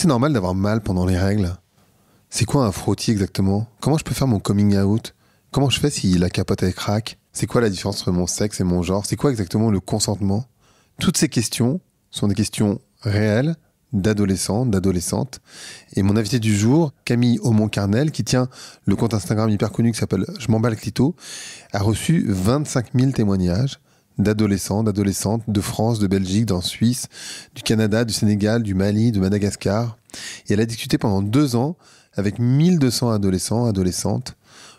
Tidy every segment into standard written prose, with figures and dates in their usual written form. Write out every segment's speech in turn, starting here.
c'est normal d'avoir mal pendant les règles? C'est quoi un frottis exactement? Comment je peux faire mon coming out? Comment je fais si la capote elle craque? C'est quoi la différence entre mon sexe et mon genre? C'est quoi exactement le consentement? Toutes ces questions sont des questions réelles d'adolescents, d'adolescentes. Et mon invité du jour, Camille Aumont-Carnel, qui tient le compte Instagram hyper connu qui s'appelle Je m'emballe clito, a reçu 25 000 témoignages d'adolescents, d'adolescentes de France, de Belgique, d'en Suisse, du Canada, du Sénégal, du Mali, de Madagascar. Et elle a discuté pendant 2 ans avec 1200 adolescents, adolescentes,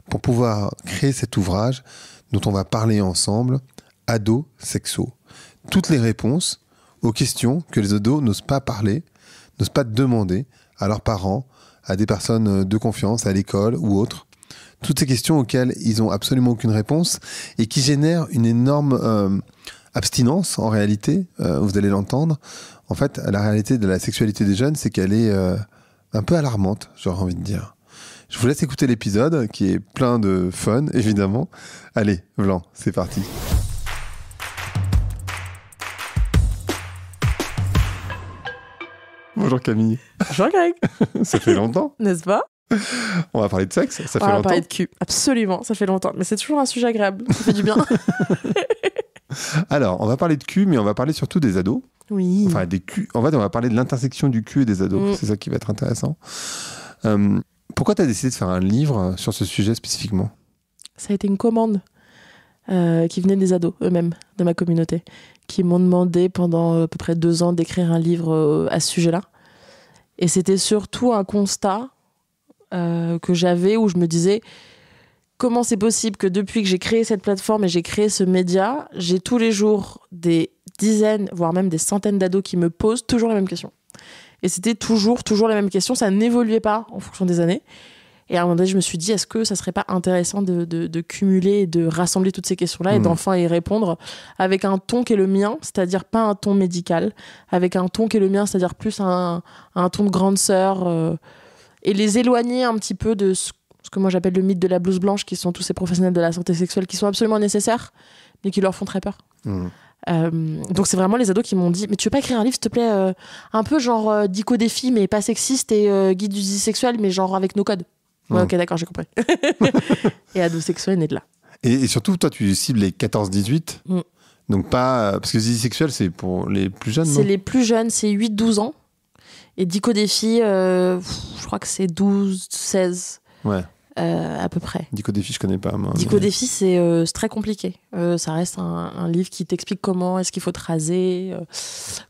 pour pouvoir créer cet ouvrage dont on va parler ensemble, Ados sexo. Toutes les réponses aux questions que les ados n'osent pas parler, n'osent pas demander à leurs parents, à des personnes de confiance, à l'école ou autres. Toutes ces questions auxquelles ils n'ont absolument aucune réponse et qui génèrent une énorme abstinence en réalité, vous allez l'entendre. En fait, la réalité de la sexualité des jeunes, c'est qu'elle est un peu alarmante, j'aurais envie de dire. Je vous laisse écouter l'épisode qui est plein de fun, évidemment. Allez, Blanc, c'est parti. Bonjour Camille. Bonjour Greg. Ça fait longtemps. N'est-ce pas? On va parler de sexe, ça fait longtemps. On va parler longtemps. de cul, absolument, ça fait longtemps. Mais c'est toujours un sujet agréable, ça fait du bien. Alors, on va parler de cul, mais on va parler surtout des ados. Oui. Enfin, des culs. En fait, on va parler de l'intersection du cul et des ados. C'est ça qui va être intéressant. Pourquoi tu as décidé de faire un livre sur ce sujet spécifiquement? Ça a été une commande qui venait des ados eux-mêmes, de ma communauté, qui m'ont demandé pendant à peu près 2 ans d'écrire un livre à ce sujet-là. Et c'était surtout un constat que j'avais où je me disais comment c'est possible que depuis que j'ai créé cette plateforme et j'ai créé ce média, j'ai tous les jours des dizaines, voire même des centaines d'ados qui me posent toujours les mêmes questions. Et c'était toujours les mêmes questions, ça n'évoluait pas en fonction des années. Et à un moment donné, je me suis dit, est-ce que ça serait pas intéressant de cumuler et de rassembler toutes ces questions-là et d'enfin y répondre avec un ton qui est le mien, c'est-à-dire pas un ton médical, avec un ton qui est le mien, c'est-à-dire plus un ton de grande sœur, et les éloigner un petit peu de ce que moi j'appelle le mythe de la blouse blanche, qui sont tous ces professionnels de la santé sexuelle qui sont absolument nécessaires, mais qui leur font très peur. Donc c'est vraiment les ados qui m'ont dit, mais tu veux pas écrire un livre s'il te plaît, un peu genre Dico défi mais pas sexiste et guide du sexuel mais genre avec nos codes. Ouais, ok, d'accord, j'ai compris. Et Ados sexo est né de là. Et surtout, toi, tu cibles les 14-18. Donc pas... Parce que Zizi sexuel, c'est pour les plus jeunes, non? C'est les plus jeunes, c'est 8-12 ans. Et Dico défi, je crois que c'est 12-16. Ouais. À peu près. Dico défi, je connais pas. Moi, Dico défi, c'est très compliqué. Ça reste un livre qui t'explique comment est-ce qu'il faut te raser,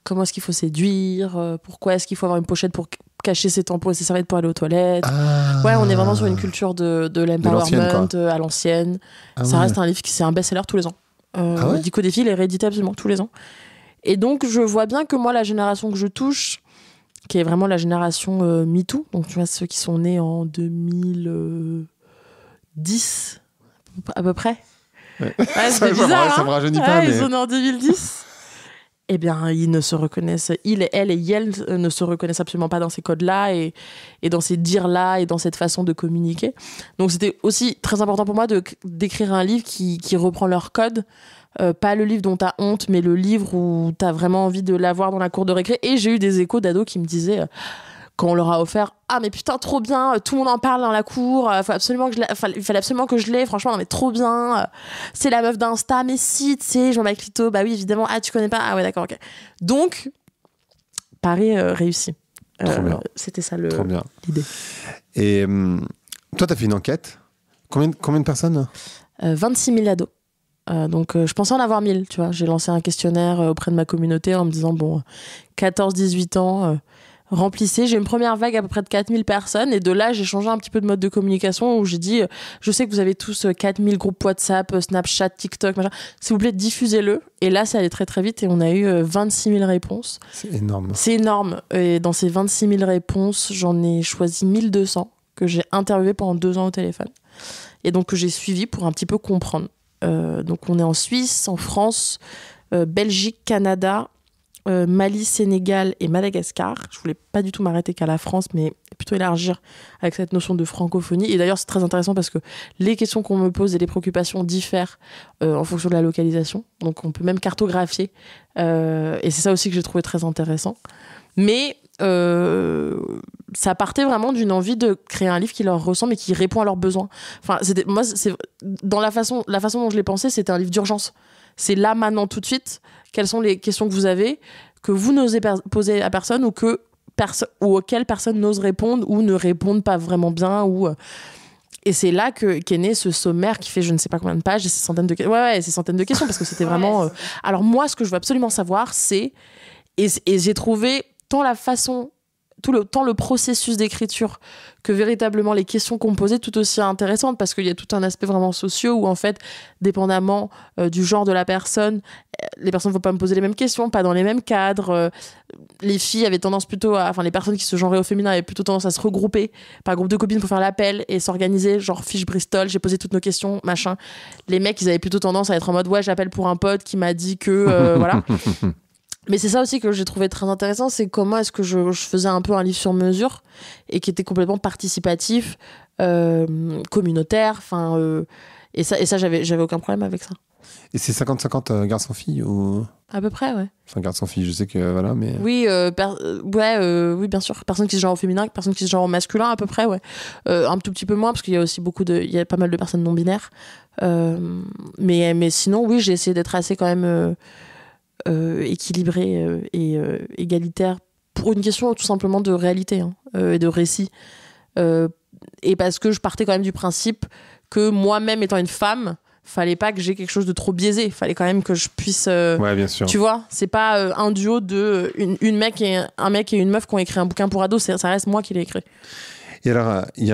comment est-ce qu'il faut séduire, pourquoi est-ce qu'il faut avoir une pochette pour cacher ses tampons et ses serviettes pour aller aux toilettes. Ouais, on est vraiment sur une culture de l'empowerment à l'ancienne. Ça reste un livre qui c'est un best-seller tous les ans. Dico défi, il est réédité absolument tous les ans. Et donc, je vois bien que moi, la génération que je touche, qui est vraiment la génération MeToo, donc tu vois, ceux qui sont nés en 2010, à peu près. Ouais. C'est bizarre, ça me rajeunit pas, mais... Ils sont nés en 2010. Eh bien, ils ne se reconnaissent, elle ne se reconnaissent absolument pas dans ces codes-là et dans ces dires-là et dans cette façon de communiquer. Donc, c'était aussi très important pour moi d'écrire un livre qui reprend leurs codes. Pas le livre dont t'as honte, mais le livre où t'as vraiment envie de l'avoir dans la cour de récré. Et j'ai eu des échos d'ados qui me disaient, quand on leur a offert, ah mais putain, trop bien, tout le monde en parle dans la cour, il fallait absolument que je l'ai, franchement, non mais trop bien, c'est la meuf d'Insta, mais si, tu sais, Jean-Marc Clito, bah oui, évidemment, ah tu connais pas, ah ouais, d'accord, ok. Donc, Paris réussi. Trop bien. C'était ça l'idée. Et toi, t'as fait une enquête. Combien de personnes? 26 000 ados. Donc je pensais en avoir 1000, tu vois. J'ai lancé un questionnaire auprès de ma communauté en me disant, bon, 14-18 ans, remplissez. J'ai une première vague à peu près de 4000 personnes et de là, j'ai changé un petit peu de mode de communication où j'ai dit, je sais que vous avez tous 4000 groupes WhatsApp, Snapchat, TikTok, machin. S'il vous plaît, diffusez-le. Et là, ça allait très très vite et on a eu 26 000 réponses. C'est énorme. C'est énorme. Et dans ces 26 000 réponses, j'en ai choisi 1200 que j'ai interviewé pendant 2 ans au téléphone. Et donc que j'ai suivi pour un petit peu comprendre. Donc on est en Suisse, en France, Belgique, Canada, Mali, Sénégal et Madagascar. Je voulais pas du tout m'arrêter qu'à la France, mais plutôt élargir avec cette notion de francophonie. Et d'ailleurs, c'est très intéressant parce que les questions qu'on me pose et les préoccupations diffèrent en fonction de la localisation. Donc on peut même cartographier. Et c'est ça aussi que j'ai trouvé très intéressant. Mais ça partait vraiment d'une envie de créer un livre qui leur ressemble et qui répond à leurs besoins. Enfin, dans la façon dont je l'ai pensé, c'était un livre d'urgence. C'est là, maintenant, tout de suite, quelles sont les questions que vous avez, que vous n'osez poser à personne ou auxquelles personne n'ose répondre ou ne répondent pas vraiment bien. Et c'est là qu'est né ce sommaire qui fait je ne sais pas combien de pages et ces centaines de questions parce que c'était vraiment... Alors moi, ce que je veux absolument savoir, c'est... Et j'ai trouvé tant la façon... tant le processus d'écriture que véritablement les questions qu'on me posait tout aussi intéressantes parce qu'il y a tout un aspect vraiment sociaux où en fait, dépendamment du genre de la personne, les personnes ne vont pas me poser les mêmes questions, pas dans les mêmes cadres. Les filles avaient tendance plutôt à... Enfin, les personnes qui se genraient au féminin avaient plutôt tendance à se regrouper par groupe de copines pour faire l'appel et s'organiser, genre fiche Bristol, j'ai posé toutes nos questions, machin. Les mecs, ils avaient plutôt tendance à être en mode ouais, j'appelle pour un pote qui m'a dit que... voilà. Mais c'est ça aussi que j'ai trouvé très intéressant, c'est comment est-ce que je faisais un peu un livre sur mesure et qui était complètement participatif, communautaire, et ça j'avais aucun problème avec ça. Et c'est 50-50 garçon-fille ou... À peu près, ouais. Enfin, garçon-fille, je sais que voilà, mais... Oui, oui, bien sûr. Personne qui se genre au féminin, personne qui se genre au masculin, à peu près, ouais. Un tout petit peu moins, parce qu'il y a aussi il y a pas mal de personnes non-binaires. Mais sinon, oui, j'ai essayé d'être assez quand même... équilibré et égalitaire pour une question tout simplement de réalité et de récit et parce que je partais quand même du principe que moi-même étant une femme fallait pas que j'ai quelque chose de trop biaisé, fallait quand même que je puisse ouais, bien sûr. Tu vois, c'est pas un duo de un mec et une meuf qui ont écrit un bouquin pour ados, ça reste moi qui l'ai écrit. Et alors, il y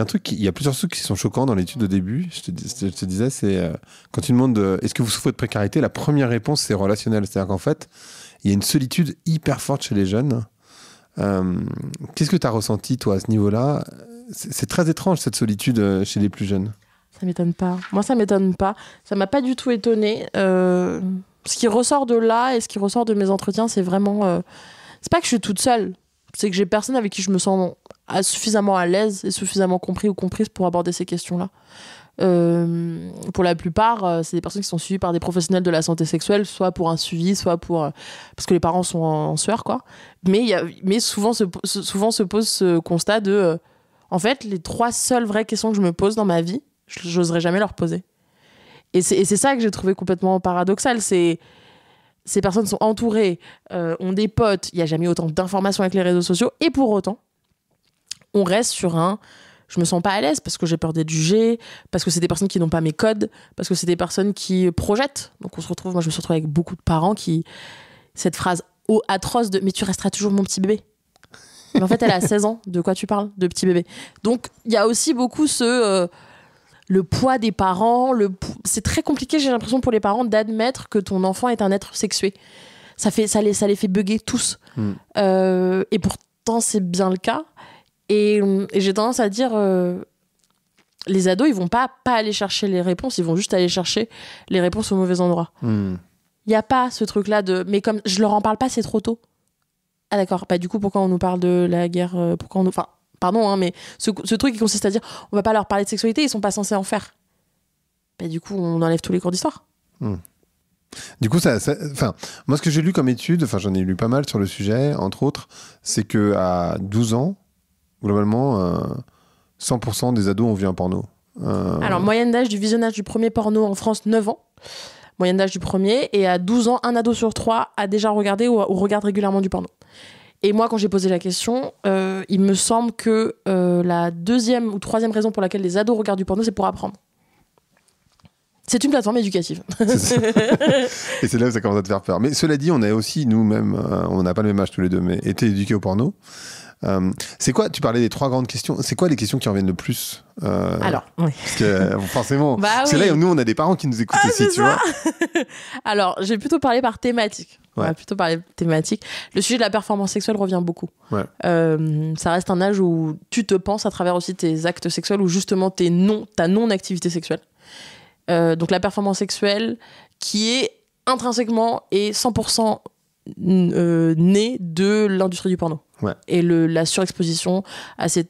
a plusieurs trucs qui sont choquants dans l'étude au début. Je te disais, c'est quand tu demandes est-ce que vous souffrez de précarité, la première réponse, c'est relationnel. C'est-à-dire qu'en fait, il y a une solitude hyper forte chez les jeunes. Qu'est-ce que tu as ressenti, toi, à ce niveau-là ? C'est très étrange, cette solitude chez les plus jeunes. Ça m'étonne pas. Moi, ça m'étonne pas. Ça m'a pas du tout étonnée. Ce qui ressort de là et ce qui ressort de mes entretiens, c'est vraiment... c'est pas que je suis toute seule. C'est que j'ai personne avec qui je me sens suffisamment à l'aise et suffisamment compris ou comprise pour aborder ces questions-là. Pour la plupart, c'est des personnes qui sont suivies par des professionnels de la santé sexuelle, soit pour un suivi, soit pour parce que les parents sont en sueur, quoi. Mais souvent se pose ce constat de en fait, les 3 seules vraies questions que je me pose dans ma vie, j'oserais jamais leur poser. Et c'est ça que j'ai trouvé complètement paradoxal. Ces personnes sont entourées, ont des potes, il n'y a jamais autant d'informations avec les réseaux sociaux, et pour autant, on reste sur je me sens pas à l'aise parce que j'ai peur d'être jugée, parce que c'est des personnes qui n'ont pas mes codes, parce que c'est des personnes qui projettent. Donc moi je me suis retrouvée avec beaucoup de parents qui, cette phrase atroce de « mais tu resteras toujours mon petit bébé ». Mais en fait, elle a 16 ans, de quoi tu parles, de petit bébé. Donc il y a aussi beaucoup le poids des parents, c'est très compliqué, j'ai l'impression, pour les parents d'admettre que ton enfant est un être sexué. Ça les fait bugger tous. Et pourtant, c'est bien le cas. Et j'ai tendance à dire, les ados, ils vont pas aller chercher les réponses, ils vont juste aller chercher les réponses au mauvais endroit. Il n'y a pas ce truc-là de... Mais comme je leur en parle pas, c'est trop tôt. Ah d'accord, du coup, pourquoi on nous parle de la guerre Enfin, pardon, mais ce truc qui consiste à dire on va pas leur parler de sexualité, ils sont pas censés en faire. Du coup, on enlève tous les cours d'histoire. Du coup, moi, ce que j'ai lu comme étude, j'en ai lu pas mal sur le sujet, entre autres, c'est qu'à 12 ans, globalement, 100% des ados ont vu un porno. Alors, moyenne d'âge du visionnage du premier porno en France, 9 ans. Moyenne d'âge du premier. Et à 12 ans, un ado sur 3 a déjà regardé ou regarde régulièrement du porno. Et moi, quand j'ai posé la question, il me semble que la 2e ou 3e raison pour laquelle les ados regardent du porno, c'est pour apprendre. C'est une plateforme éducative. Et c'est là où ça commence à te faire peur. Mais cela dit, on a aussi, nous-mêmes, on n'a pas le même âge tous les deux, mais été éduqués au porno. C'est quoi, tu parlais des 3 grandes questions, c'est quoi les questions qui reviennent le plus Alors, oui. Parce que forcément, c'est oui. là où nous on a des parents qui nous écoutent aussi, tu vois. Alors, j'ai plutôt parlé par thématique. Ouais. On va plutôt parler thématique. Le sujet de la performance sexuelle revient beaucoup. Ouais. Ça reste un âge où tu te penses à travers aussi tes actes sexuels ou justement ta non-activité sexuelle. Donc la performance sexuelle qui est intrinsèquement et 100% née de l'industrie du porno. Ouais. Et la surexposition à ces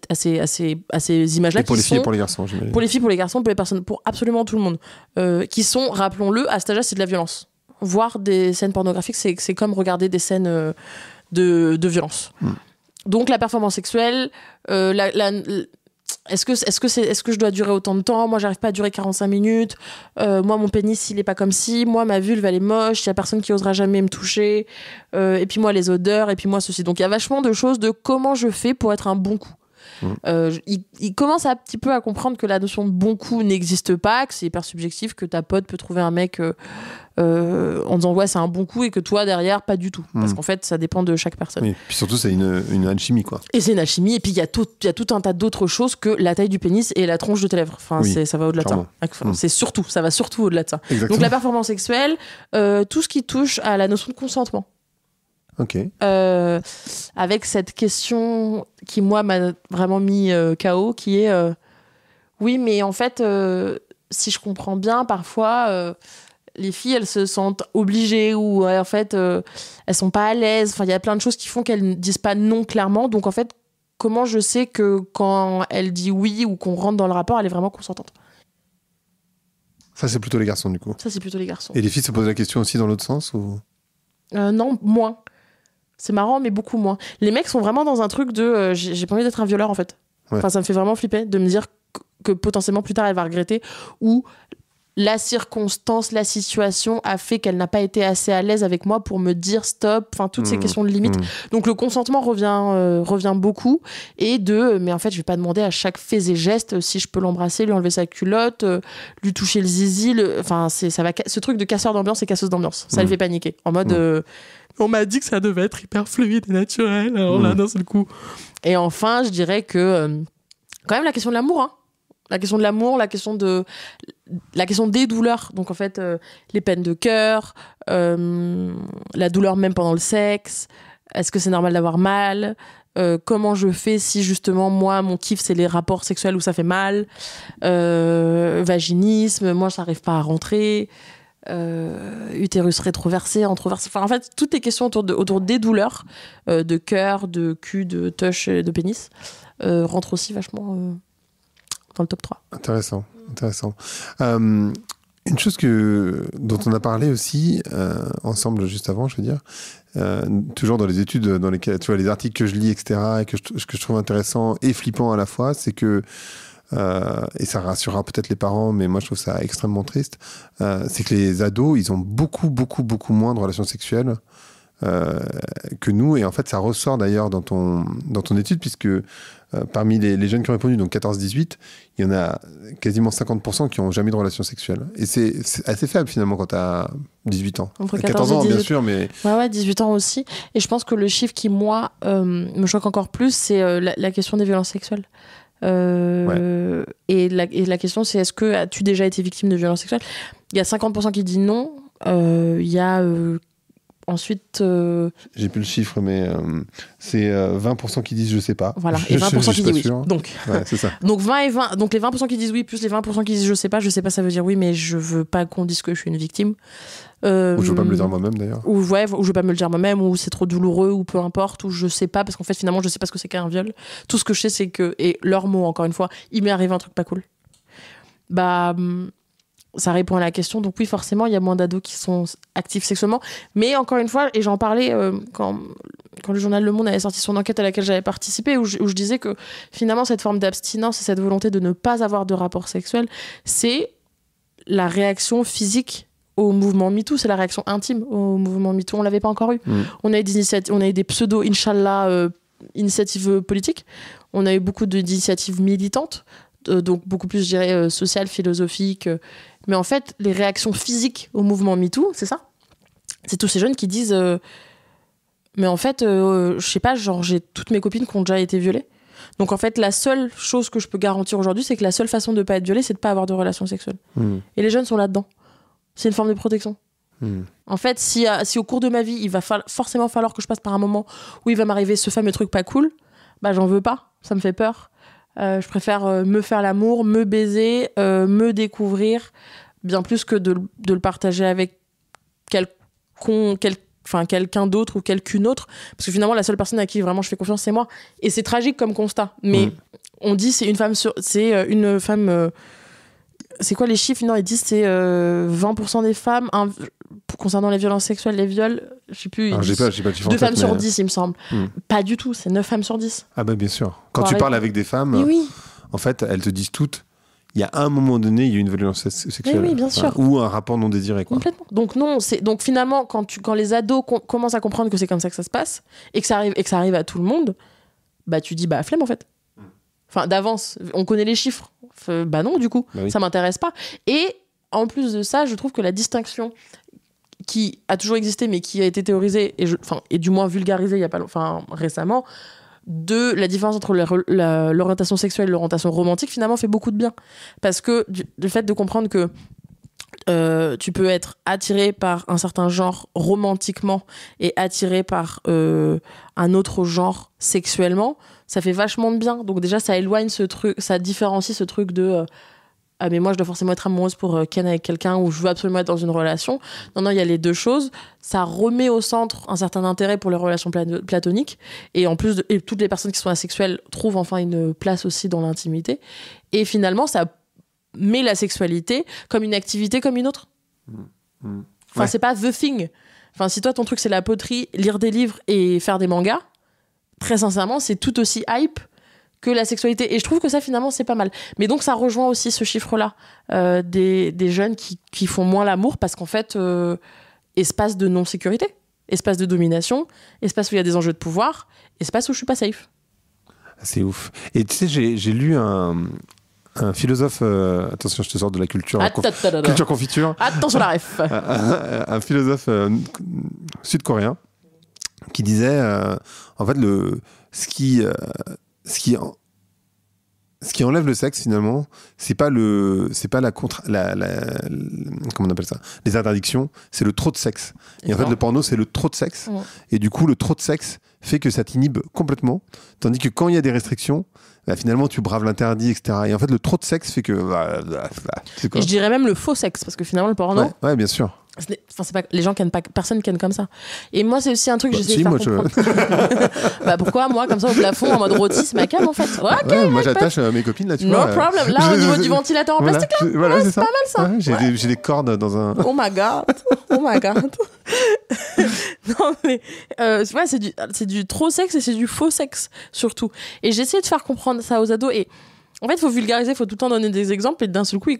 images-là. Et pour qui les filles sont, et pour les garçons, j'imagine. Pour les filles, pour les garçons, pour les personnes, pour absolument tout le monde. Qui sont, rappelons-le, à cet âge-là, c'est de la violence. Voir des scènes pornographiques, c'est comme regarder des scènes de violence. Donc la performance sexuelle, est-ce que je dois durer autant de temps? Moi, j'arrive pas à durer 45 minutes. Moi, mon pénis, il est pas comme ci. Moi, ma vulve, elle est moche. Il y a personne qui osera jamais me toucher. Et puis moi, les odeurs. Et puis moi, ceci. Donc il y a vachement de choses de comment je fais pour être un bon coup. Il commence un petit peu à comprendre que la notion de bon coup n'existe pas, que c'est hyper subjectif, que ta pote peut trouver un mec en disant ouais c'est un bon coup et que toi derrière pas du tout, parce qu'en fait ça dépend de chaque personne. Oui. Puis surtout c'est une alchimie quoi. Et c'est une alchimie, et puis il y a tout un tas d'autres choses que la taille du pénis et la tronche de tes lèvres. Enfin ça va au-delà de ça. Ça va surtout au-delà de ça. Exactement. Donc la performance sexuelle, tout ce qui touche à la notion de consentement. Ok. Avec cette question qui moi m'a vraiment mis KO, qui est oui mais en fait si je comprends bien parfois les filles elles se sentent obligées ou en fait elles sont pas à l'aise, enfin il y a plein de choses qui font qu'elles ne disent pas non clairement, donc en fait comment je sais que quand elle dit oui ou qu'on rentre dans le rapport elle est vraiment consentante? Ça c'est plutôt les garçons du coup. Ça c'est plutôt les garçons. Et les filles se posent la question aussi dans l'autre sens ou non, moins. C'est marrant, mais beaucoup moins. Les mecs sont vraiment dans un truc de j'ai pas envie d'être un violeur en fait. Ouais. Enfin, ça me fait vraiment flipper de me dire que potentiellement plus tard elle va regretter, ou la circonstance, la situation a fait qu'elle n'a pas été assez à l'aise avec moi pour me dire stop, enfin toutes ces questions de limite. Donc le consentement revient beaucoup, et mais en fait je vais pas demander à chaque fait et geste si je peux l'embrasser, lui enlever sa culotte, lui toucher le zizi, enfin ça va, ce truc de casseur d'ambiance et casseuse d'ambiance, ça le fait paniquer en mode on m'a dit que ça devait être hyper fluide et naturel, alors là d'un seul coup. Et enfin je dirais que quand même la question de l'amour, hein. La question de l'amour, la question des douleurs. Donc en fait, les peines de cœur, la douleur même pendant le sexe. Est-ce que c'est normal d'avoir mal? Comment je fais si justement moi mon kiff c'est les rapports sexuels où ça fait mal? Vaginisme, moi ça n'arrive pas à rentrer. Utérus rétroversé, introversé. Enfin en fait toutes les questions autour des douleurs de cœur, de cul, de touch, de pénis rentrent aussi vachement dans le top 3. Intéressant. Une chose dont on a parlé aussi ensemble juste avant, je veux dire, toujours dans les études dans lesquelles, tu vois, les articles que je lis, etc., et que je trouve intéressant et flippant à la fois, c'est que, et ça rassurera peut-être les parents, mais moi je trouve ça extrêmement triste, c'est que les ados, ils ont beaucoup moins de relations sexuelles que nous, et en fait ça ressort d'ailleurs dans ton étude, puisque parmi les jeunes qui ont répondu, donc 14-18, il y en a quasiment 50% qui n'ont jamais de relation sexuelle. Et c'est assez faible finalement quand tu as 18 ans. Entre 14 ans, 18... bien sûr, mais... Ouais, 18 ans aussi. Et je pense que le chiffre qui, moi, me choque encore plus, c'est la question des violences sexuelles. Et la question, c'est est-ce que as-tu déjà été victime de violences sexuelles? Il y a 50% qui disent non. Il y a... Ensuite... J'ai plus le chiffre, mais c'est 20% qui disent je sais pas. Voilà, et 20% qui disent oui. Donc, ouais, c'est ça. Donc 20 et 20. Donc les 20% qui disent oui, plus les 20% qui disent je sais pas ça veut dire oui, mais je veux pas qu'on dise que je suis une victime. Ou je veux pas me le dire moi-même d'ailleurs. Ou je veux pas me le dire moi-même, ou c'est trop douloureux, ou peu importe, ou je sais pas, parce qu'en fait finalement je sais pas ce que c'est qu'un viol. Tout ce que je sais c'est que, et leur mot encore une fois, il m'est arrivé un truc pas cool. Ça répond à la question. Donc oui, forcément, il y a moins d'ados qui sont actifs sexuellement. Mais encore une fois, et j'en parlais quand le journal Le Monde avait sorti son enquête à laquelle j'avais participé, où je disais que finalement, cette forme d'abstinence et cette volonté de ne pas avoir de rapport sexuel, c'est la réaction physique au mouvement MeToo, c'est la réaction intime au mouvement MeToo. On l'avait pas encore eu. On a eu des pseudo, Inch'Allah, initiatives politiques. On a eu beaucoup d'initiatives militantes. Donc beaucoup plus, je dirais, sociales, philosophiques. Mais en fait, les réactions physiques au mouvement MeToo, c'est ça. C'est tous ces jeunes qui disent mais en fait, je sais pas, genre j'ai toutes mes copines qui ont déjà été violées. Donc en fait, la seule chose que je peux garantir aujourd'hui, c'est que la seule façon de pas être violée, c'est de pas avoir de relations sexuelles. Et les jeunes sont là-dedans. C'est une forme de protection. En fait, si au cours de ma vie, il va forcément falloir que je passe par un moment où il va m'arriver ce fameux truc pas cool, bah j'en veux pas, ça me fait peur. Je préfère me faire l'amour, me baiser, me découvrir, bien plus que de le partager avec quelqu'un d'autre ou quelqu'une autre. Parce que finalement, la seule personne à qui vraiment je fais confiance, c'est moi. Et c'est tragique comme constat. Mais on dit c'est une femme c'est quoi les chiffres? Non, ils disent c'est 20% des femmes. concernant les violences sexuelles, les viols, je sais plus. Alors, j'ai pas le chiffre en 2 tête, femmes sur 10, il me semble. Hmm. Pas du tout, c'est 9 femmes sur 10. Ah bah bien sûr. Quand Faut tu arrêter. parles avec des femmes, Mais oui, en fait, elles te disent toutes, il y a un moment donné, il y a eu une violence sexuelle. Mais oui, bien sûr. Ou un rapport non désiré, quoi. complètement. Donc non, donc finalement, quand les ados commencent à comprendre que c'est comme ça que ça se passe, et que ça arrive à tout le monde, bah tu dis, bah flemme en fait. Enfin, d'avance, on connaît les chiffres. Bah non, du coup, Bah oui. ça m'intéresse pas. Et en plus de ça, je trouve que la distinction qui a toujours existé, mais qui a été théorisée, et du moins vulgarisée il y a pas récemment, de la différence entre l'orientation sexuelle et l'orientation romantique, finalement, fait beaucoup de bien. Parce que le fait de comprendre que tu peux être attiré par un certain genre romantiquement et attiré par un autre genre sexuellement, ça fait vachement de bien. Donc déjà, ça éloigne ce truc, ça différencie ce truc de ah mais moi je dois forcément être amoureuse pour ken avec quelqu'un ou je veux absolument être dans une relation. Non, il y a les deux choses. Ça remet au centre un certain intérêt pour les relations platoniques et en plus et toutes les personnes qui sont asexuelles trouvent enfin une place aussi dans l'intimité. Et finalement, ça met la sexualité comme une activité comme une autre. Enfin, c'est pas the thing. Enfin, si toi ton truc c'est la poterie, lire des livres et faire des mangas, très sincèrement, c'est tout aussi hype que la sexualité. Et je trouve que ça, finalement, c'est pas mal. Mais donc, ça rejoint aussi ce chiffre-là des jeunes qui font moins l'amour parce qu'en fait, espace de non-sécurité, espace de domination, espace où il y a des enjeux de pouvoir, espace où je suis pas safe. C'est ouf. Et tu sais, j'ai lu un philosophe... attention, je te sors de la culture confiture. Attention la ref. Un philosophe sud-coréen qui disait, en fait, ce qui enlève le sexe finalement, c'est pas comment on appelle ça, les interdictions, c'est le trop de sexe. Et en fait, le porno, c'est le trop de sexe. Ouais. Et du coup, le trop de sexe fait que ça t'inhibe complètement. Tandis que quand il y a des restrictions, bah, finalement, tu braves l'interdit, etc. Et en fait, le trop de sexe fait que... c'est quoi Et je dirais même le faux sexe, parce que finalement, le porno, ouais, bien sûr. c'est pas, les gens ken pas, personne ken comme ça. Et moi, c'est aussi un truc que j'essaie de faire comprendre. Bah pourquoi, moi, comme ça, au plafond, en mode rôti, c'est ma cam, en fait. Ok, moi, j'attache mes copines là, tu no vois. problem. Là, au niveau du ventilateur en plastique, là, voilà, c'est pas mal, ça. Ouais, j'ai des cordes dans un... Oh my god. Non, mais ouais, c'est du trop sexe et c'est du faux sexe, surtout. Et j'essaie de faire comprendre ça aux ados. Et en fait, il faut vulgariser, il faut tout le temps donner des exemples. Et d'un seul coup,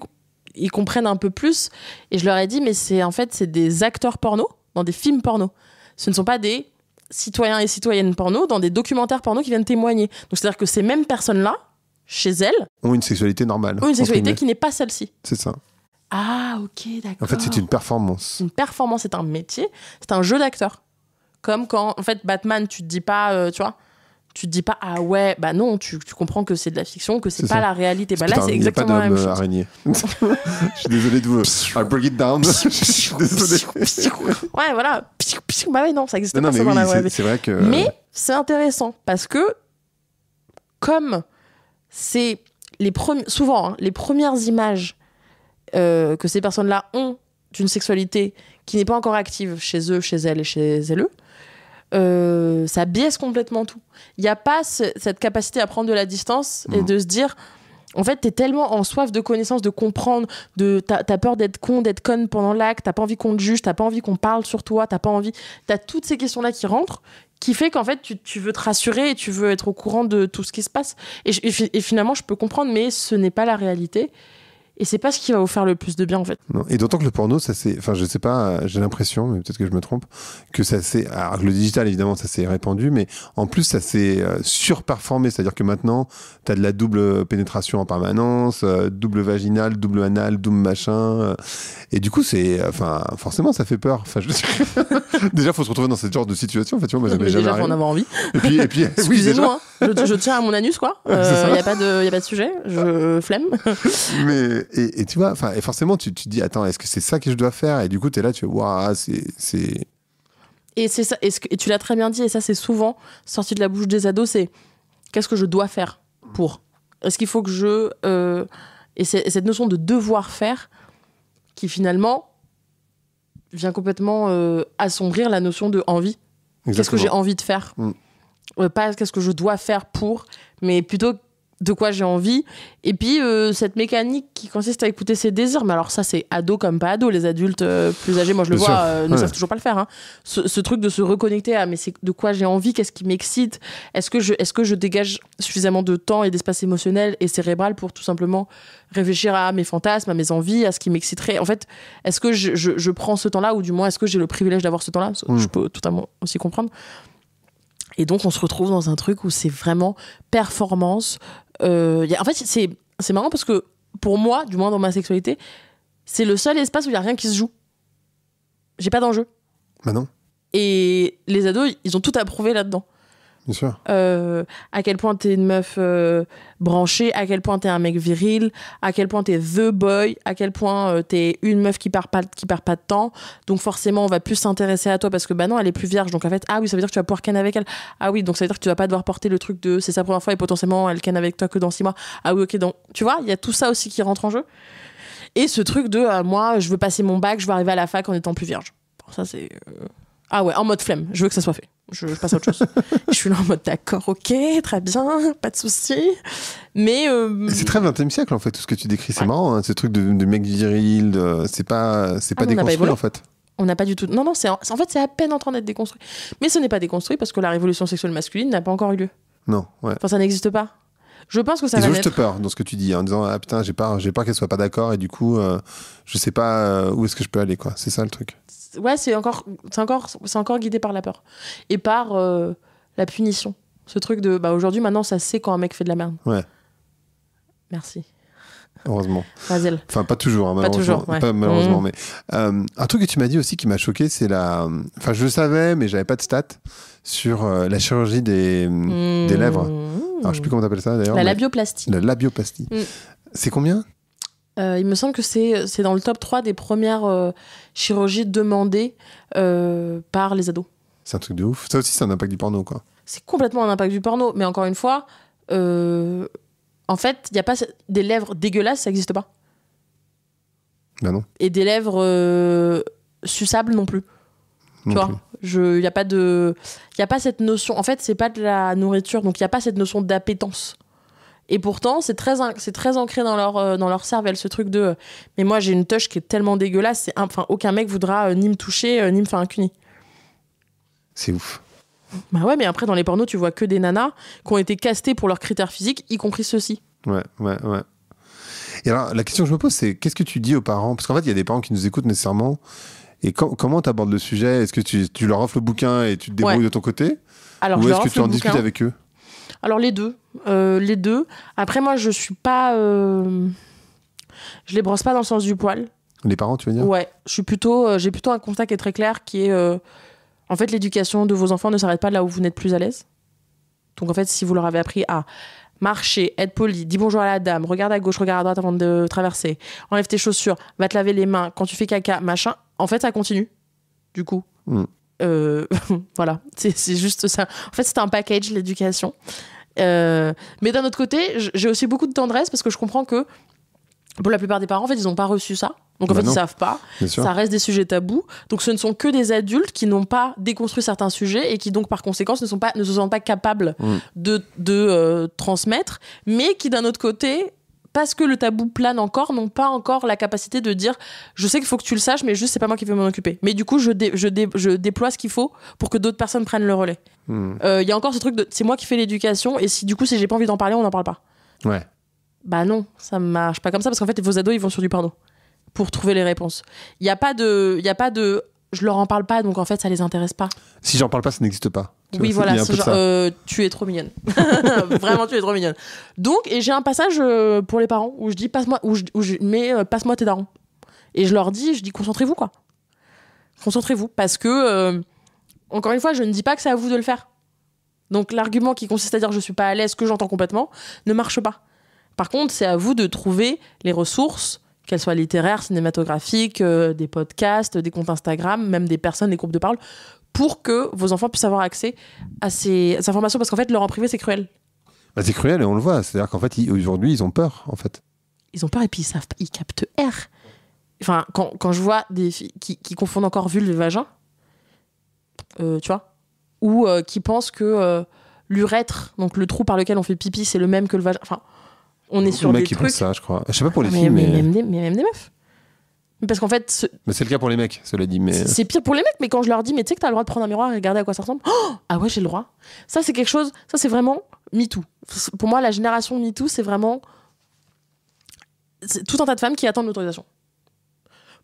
ils comprennent un peu plus. Et je leur ai dit, mais c'est des acteurs porno dans des films porno. Ce ne sont pas des citoyens et citoyennes porno dans des documentaires porno qui viennent témoigner. Donc, c'est-à-dire que ces mêmes personnes-là, chez elles, ont une sexualité normale. ont une sexualité qui n'est pas celle-ci. C'est ça. Ah, ok, d'accord. En fait, c'est une performance. Une performance, c'est un métier, c'est un jeu d'acteur. Comme quand, en fait, Batman, tu te dis pas, tu vois, tu te dis pas, ah ouais, bah non, tu comprends que c'est de la fiction, que c'est pas la réalité. Bah là, c'est exactement la même chose. Araignée. Je suis désolé de vous. I break it down. Je suis désolé. Ouais, voilà. Bah ouais, non, ça existe pas ça mais dans oui, la vraie vie. c'est vrai que... Mais c'est intéressant parce que, comme c'est souvent les premières images que ces personnes-là ont d'une sexualité qui n'est pas encore active chez eux, chez elles et chez eux, ça biaise complètement tout. Il n'y a pas cette capacité à prendre de la distance et de se dire, en fait, t'es tellement en soif de connaissance, de comprendre, t'as peur d'être conne pendant l'acte, t'as pas envie qu'on te juge, t'as pas envie qu'on parle sur toi, t'as toutes ces questions-là qui rentrent, qui fait qu'en fait, tu veux te rassurer et tu veux être au courant de tout ce qui se passe. Et finalement, je peux comprendre, mais ce n'est pas la réalité. Et c'est pas ce qui va vous faire le plus de bien, en fait. Non. Et d'autant que le porno, ça c'est... Enfin, je sais pas, j'ai l'impression, mais peut-être que je me trompe, que ça c'est... Alors, le digital, évidemment, ça s'est répandu, mais en plus, ça s'est surperformé. C'est-à-dire que maintenant, t'as de la double pénétration en permanence, double vaginale, double anal, double machin. Et du coup, c'est... Enfin, forcément, ça fait peur. Enfin, déjà, faut se retrouver dans ce genre de situation. En fait, tu vois, moi, Mais déjà, faut en avoir envie. Et puis excusez-moi, je tiens à mon anus, quoi. Y a pas de sujet. Je flemme. Mais... Et tu vois, et forcément, tu te dis, attends, est-ce que c'est ça que je dois faire ? Et du coup, t'es là, tu vois, waouh, c'est... Et c'est ça, et tu l'as très bien dit, et ça, c'est souvent sorti de la bouche des ados, c'est qu'est-ce que je dois faire pour ? Est-ce qu'il faut que je... Et cette notion de devoir faire, qui finalement vient complètement assombrir la notion de envie. Exactement. Qu'est-ce que j'ai envie de faire ? Pas qu'est-ce que je dois faire pour, mais plutôt de quoi j'ai envie. Et puis, cette mécanique qui consiste à écouter ses désirs. Mais alors ça, c'est ado comme pas ado. Les adultes plus âgés, moi je le Bien vois, ne sûr. savent toujours pas le faire. Hein. Ce truc de se reconnecter à mais c'est de quoi j'ai envie, qu'est-ce qui m'excite, est-ce que je dégage suffisamment de temps et d'espace émotionnel et cérébral pour tout simplement réfléchir à mes fantasmes, à mes envies, à ce qui m'exciterait. En fait, est-ce que je prends ce temps-là, ou du moins est-ce que j'ai le privilège d'avoir ce temps-là? Je peux totalement aussi comprendre. Et donc, on se retrouve dans un truc où c'est vraiment performance. En fait, c'est marrant parce que pour moi, du moins dans ma sexualité, c'est le seul espace où il n'y a rien qui se joue. J'ai pas d'enjeu. Bah non, Et les ados, ils ont tout approuvé là-dedans. bien sûr. À quel point t'es une meuf branchée, à quel point t'es un mec viril, à quel point t'es the boy, à quel point t'es une meuf qui perd pas de temps. Donc forcément, on va plus s'intéresser à toi parce que bah non, elle est plus vierge. Donc en fait, ah oui, ça veut dire que tu vas pouvoir ken avec elle. Ah oui, donc ça veut dire que tu vas pas devoir porter le truc de c'est sa première fois et potentiellement elle ken avec toi que dans 6 mois. Ah oui, ok, donc tu vois, il y a tout ça aussi qui rentre en jeu. Et ce truc de moi, je veux passer mon bac, je veux arriver à la fac en étant plus vierge. Bon, ça c'est ah ouais, en mode flemme, je veux que ça soit fait. Je passe à autre chose. Je suis là en mode d'accord, ok, très bien, pas de souci. Mais. C'est très 20e siècle, en fait, tout ce que tu décris. C'est marrant, hein, ce truc de mec viril, c'est pas déconstruit, en fait. On n'a pas du tout. Non, en fait, c'est à peine en train d'être déconstruit. Mais ce n'est pas déconstruit parce que la révolution sexuelle masculine n'a pas encore eu lieu. Non, ouais. Enfin, ça n'existe pas. Je pense que ça Ils va ont naître. juste peur dans ce que tu dis, en disant ah putain, j'ai peur qu'elle soit pas d'accord et du coup, je sais pas où est-ce que je peux aller, quoi. C'est ça le truc. Ouais, c'est encore guidé par la peur et par la punition. Ce truc de bah aujourd'hui, maintenant, ça sait quand un mec fait de la merde. Ouais. Merci. Heureusement. Vas-y. Enfin, pas toujours, hein, malheureusement. Pas toujours, ouais. Pas malheureusement, mais un truc que tu m'as dit aussi qui m'a choqué, c'est Enfin, je le savais, mais j'avais pas de stats sur la chirurgie des lèvres. Alors, je sais plus comment t'appelles ça d'ailleurs. La labioplastie. La labioplastie. C'est combien? Il me semble que c'est dans le top 3 des premières chirurgies demandées par les ados. C'est un truc de ouf. Ça aussi, c'est un impact du porno, quoi. C'est complètement un impact du porno. Mais encore une fois, en fait, y a pas des lèvres dégueulasses, ça n'existe pas. Ben non. Et des lèvres suçables non plus. Tu vois, y a pas cette notion. En fait, c'est pas de la nourriture, donc il y a pas cette notion d'appétence. Et pourtant, c'est très ancré dans leur cervelle, ce truc de mais moi j'ai une touche qui est tellement dégueulasse, aucun mec voudra ni me toucher ni me faire un cuni. C'est ouf. Bah ouais, mais après dans les pornos, tu vois que des nanas qui ont été castées pour leurs critères physiques, y compris ceux-ci. Ouais. Et alors, la question que je me pose, c'est qu'est-ce que tu dis aux parents? Parce qu'en fait, il y a des parents qui nous écoutent nécessairement. Et comment tu abordes le sujet? Est-ce que tu leur offres le bouquin et tu te débrouilles de ton côté? Alors, ou est-ce que tu en discutes avec eux? Alors, les deux. Après, moi, je suis pas... je les brosse pas dans le sens du poil. Les parents, tu veux dire? Ouais. J'ai plutôt un constat qui est très clair, qui est... en fait, l'éducation de vos enfants ne s'arrête pas là où vous n'êtes plus à l'aise. Donc, en fait, si vous leur avez appris à marcher, être poli, dis bonjour à la dame, regarde à gauche, regarde à droite avant de traverser, enlève tes chaussures, va te laver les mains, quand tu fais caca, machin, en fait, ça continue. Du coup. Voilà. C'est juste ça. En fait, c'est un package, l'éducation. Mais d'un autre côté, j'ai aussi beaucoup de tendresse parce que je comprends que pour la plupart des parents, en fait, ils n'ont pas reçu ça. Donc, en fait, ils savent pas. Ça reste des sujets tabous. Donc, ce ne sont que des adultes qui n'ont pas déconstruit certains sujets et qui, donc, par conséquent, ne se sentent pas capables de transmettre. Mais qui, d'un autre côté, parce que le tabou plane encore, n'ont pas encore la capacité de dire je sais qu'il faut que tu le saches, mais juste, c'est pas moi qui vais m'en occuper. Mais du coup, je déploie ce qu'il faut pour que d'autres personnes prennent le relais. Y a encore ce truc de c'est moi qui fais l'éducation et si j'ai pas envie d'en parler, on n'en parle pas. Ouais. Bah non, ça marche pas comme ça parce qu'en fait, vos ados, ils vont sur du porno pour trouver les réponses. Il y a pas de je leur en parle pas, donc en fait ça les intéresse pas. Si j'en parle pas, ça n'existe pas. Oui, voilà, tu es trop mignonne. Vraiment, tu es trop mignonne. Donc, et j'ai un passage pour les parents où je dis passe-moi tes darons. Et je leur dis concentrez-vous quoi. Concentrez-vous parce que encore une fois, je ne dis pas que c'est à vous de le faire. Donc l'argument qui consiste à dire je suis pas à l'aise, que j'entends complètement, ne marche pas. Par contre, c'est à vous de trouver les ressources, qu'elles soient littéraires, cinématographiques, des podcasts, des comptes Instagram, même des personnes, des groupes de parole, pour que vos enfants puissent avoir accès à ces informations. Parce qu'en fait, leur en privé, c'est cruel. Bah, c'est cruel et on le voit. C'est-à-dire qu'en fait, aujourd'hui, ils ont peur, en fait. Ils ont peur et puis ils captent R. Enfin, quand je vois des filles qui confondent encore vulve et vagin, tu vois, ou qui pensent que l'urètre, donc le trou par lequel on fait pipi, c'est le même que le vagin. Enfin, on est sur des trucs. Qui ça, je crois. Je sais pas pour les mais, filles, mais même des meufs. Parce qu'en fait, mais c'est le cas pour les mecs, cela dit. Mais c'est pire pour les mecs. Mais quand je leur dis, mais tu sais que t'as le droit de prendre un miroir et regarder à quoi ça ressemble. Oh ah ouais, j'ai le droit. Ça, c'est quelque chose. Ça, c'est vraiment MeToo. Pour moi, la génération MeToo, c'est vraiment tout un tas de femmes qui attendent l'autorisation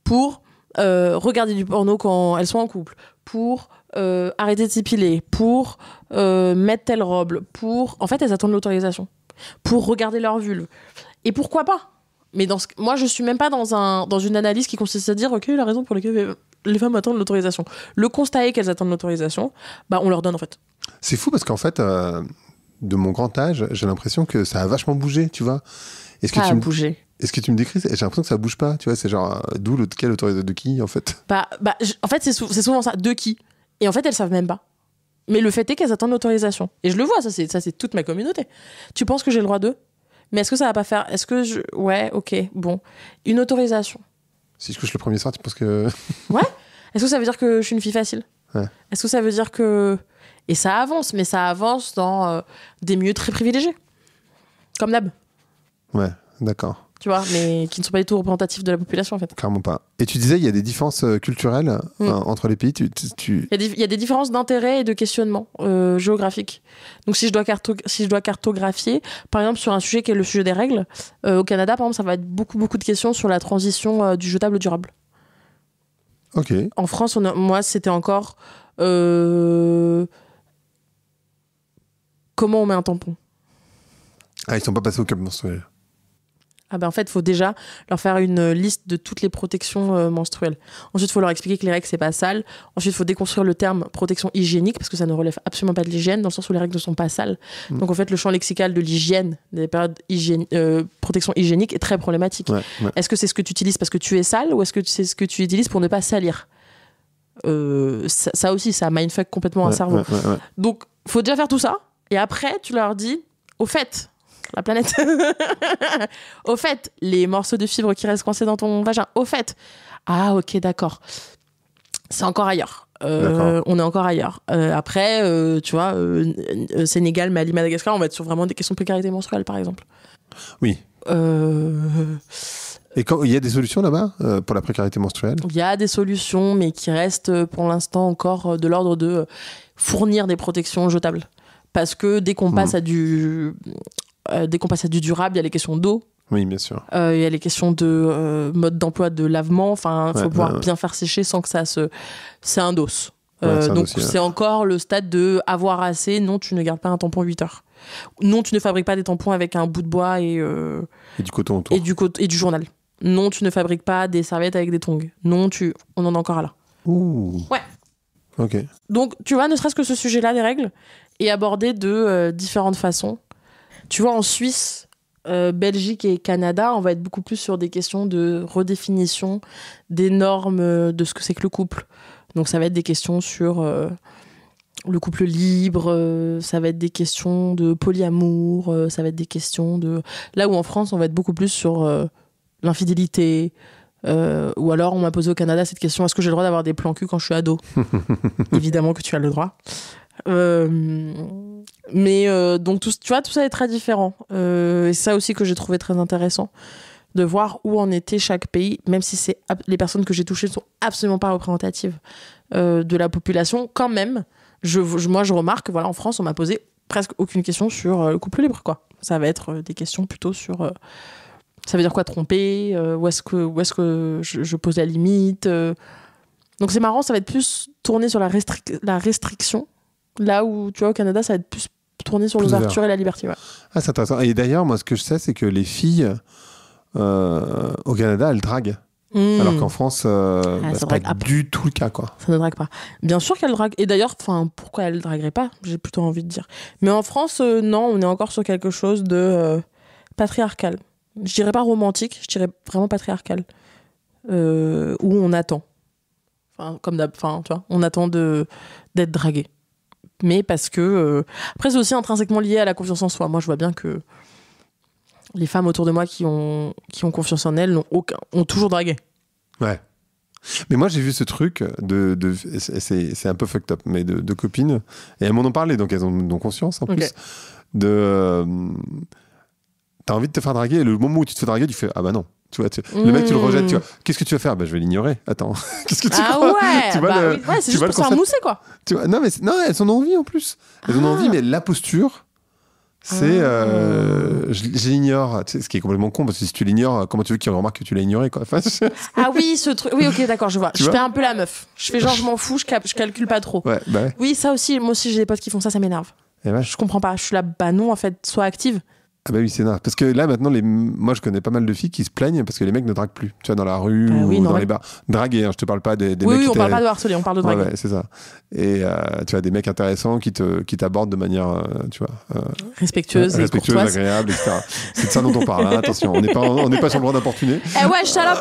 pour regarder du porno quand elles sont en couple, pour arrêter de s'épiler, pour mettre telle robe, pour... En fait, elles attendent l'autorisation pour regarder leur vulve. Et pourquoi pas? Mais moi, je suis même pas dans une analyse qui consiste à dire, ok, la raison pour laquelle les femmes attendent l'autorisation. Le constat est qu'elles attendent l'autorisation, bah on leur donne en fait. c'est fou parce qu'en fait, de mon grand âge, j'ai l'impression que ça a vachement bougé, tu vois. Est-ce que Ça a bougé. Est-ce que tu me décris? J'ai l'impression que ça bouge pas, tu vois. C'est genre, quelle autorisation de qui, en fait? En fait, c'est souvent ça. De qui? Et en fait, elles savent même pas. Mais le fait est qu'elles attendent l'autorisation. Et je le vois, ça c'est toute ma communauté. Tu penses que j'ai le droit d'eux? Mais est-ce que ça va pas faire... Ouais, ok, bon. Une autorisation. Si je couche le premier soir, tu penses que... Ouais. Est-ce que ça veut dire que je suis une fille facile? Ouais. Est-ce que ça veut dire que... Et ça avance, mais ça avance dans des milieux très privilégiés. Comme d'hab. Ouais, d'accord. Tu vois, mais qui ne sont pas du tout représentatifs de la population, en fait. Clairement pas. Et tu disais, il y a des différences culturelles entre les pays. Il y a des différences d'intérêt et de questionnement géographique. Donc, si je dois cartographier, par exemple, sur un sujet qui est le sujet des règles, au Canada, par exemple, ça va être beaucoup de questions sur la transition du jetable au durable. Ok. En France, moi, c'était encore... Comment on met un tampon? Ah, ils sont pas passés au cup menstruel. Ah ben en fait, il faut déjà leur faire une liste de toutes les protections menstruelles. Ensuite, il faut leur expliquer que les règles, c'est pas sale. Ensuite, il faut déconstruire le terme protection hygiénique parce que ça ne relève absolument pas de l'hygiène dans le sens où les règles ne sont pas sales. Donc en fait, le champ lexical de l'hygiène, des périodes protection hygiénique est très problématique. Ouais. Est-ce que c'est ce que tu utilises parce que tu es sale ou est-ce que c'est ce que tu utilises pour ne pas salir? Ça aussi, ça mindfuck complètement un cerveau. Ouais. Donc, il faut déjà faire tout ça. Et après, tu leur dis, au fait... la planète. Au fait, les morceaux de fibres qui restent coincés dans ton vagin. Au fait. Ah, ok, d'accord. C'est encore ailleurs. On est encore ailleurs. Après, tu vois, Sénégal, Mali, Madagascar, on va être sur vraiment des questions de précarité menstruelle, par exemple. Oui. Et il y a des solutions là-bas pour la précarité menstruelle? Il y a des solutions, mais qui restent pour l'instant encore de l'ordre de fournir des protections jetables. Parce que dès qu'on passe à du durable, il y a les questions d'eau. Oui, bien sûr. Il y a les questions de mode d'emploi de lavement. Enfin, il faut pouvoir bien faire sécher sans que ça se... C'est un dos. Donc, c'est encore le stade de avoir assez. Non, tu ne gardes pas un tampon 8 heures. Non, tu ne fabriques pas des tampons avec un bout de bois et du coton autour. Et du journal. Non, tu ne fabriques pas des serviettes avec des tongs. Non, on en est encore là. Ouh. Ouais. Ok. Donc, tu vois, ne serait-ce que ce sujet-là, des règles, est abordé de différentes façons. Tu vois, en Suisse, Belgique et Canada, on va être beaucoup plus sur des questions de redéfinition des normes de ce que c'est que le couple. Donc, ça va être des questions sur le couple libre, ça va être des questions de polyamour, ça va être des questions de... Là où en France, on va être beaucoup plus sur l'infidélité. Ou alors, on m'a posé au Canada cette question, est-ce que j'ai le droit d'avoir des plans cul quand je suis ado? Évidemment que tu as le droit. Donc tu vois, tout ça est très différent et c'est ça aussi que j'ai trouvé très intéressant de voir où en était chaque pays, même si les personnes que j'ai touchées ne sont absolument pas représentatives de la population. Quand même, moi je remarque, voilà, en France on m'a posé presque aucune question sur le couple libre, quoi. Ça va être des questions plutôt sur ça veut dire quoi tromper, où est-ce que je pose la limite, donc c'est marrant, ça va être plus tourné sur la restriction. Là où, tu vois, au Canada, ça va être plus tourné sur l'ouverture et la liberté. Ouais. Ah, c'est intéressant. Et d'ailleurs, moi, ce que je sais, c'est que les filles, au Canada, elles draguent. Alors qu'en France, c'est pas du tout le cas, quoi. Ça ne drague pas. Bien sûr qu'elles draguent. Et d'ailleurs, pourquoi elles ne dragueraient pas? J'ai plutôt envie de dire. Mais en France, non, on est encore sur quelque chose de patriarcal. Je dirais pas romantique, je dirais vraiment patriarcal. Où on attend. Comme d'hab, tu vois, on attend d'être dragué. Mais parce que... Après, c'est aussi intrinsèquement lié à la confiance en soi. Moi, je vois bien que les femmes autour de moi qui ont confiance en elles ont toujours dragué. Ouais. Mais moi, j'ai vu ce truc c'est un peu fucked up, mais de copines, et elles m'en ont parlé, donc elles en ont conscience en plus, t'as envie de te faire draguer, et le moment où tu te fais draguer, tu fais, ah bah non. Tu vois, le mec, tu le rejettes, tu vois. Qu'est-ce que tu vas faire? Bah, je vais l'ignorer. Attends. Qu'est-ce que tu crois? Ouais, tu vois oui. Ouais, c'est juste pour se faire mousser, quoi. Tu vois, non, elles en ont envie en plus. Elles en ont envie, mais la posture, c'est je l'ignore. Tu sais, ce qui est complètement con, parce que si tu l'ignores, comment tu veux qu'il remarque que tu l'as ignoré, quoi. Enfin, ah oui, ce truc. Oui, ok, d'accord, je vois. Tu vois fais un peu la meuf. Je fais genre, je m'en fous, je calcule pas trop. Ouais, bah ouais. Oui, ça aussi, moi aussi, j'ai des potes qui font ça, ça m'énerve. Et ouais. Je comprends pas. Je suis là, bah non, en fait, sois active. Ah bah oui, c'est énorme. Parce que là, maintenant, moi, je connais pas mal de filles qui se plaignent parce que les mecs ne draguent plus. Tu vois, dans la rue ou dans les bars. Draguer, hein, je te parle pas des mecs Oui, on parle pas de harceler, on parle de draguer. Ouais, c'est ça. Et tu vois, des mecs intéressants qui t'abordent de manière, tu vois... respectueuse, agréable, etc. C'est de ça dont on parle, hein. Attention, on n'est pas sur le droit d'importuner. Eh ouais, salope.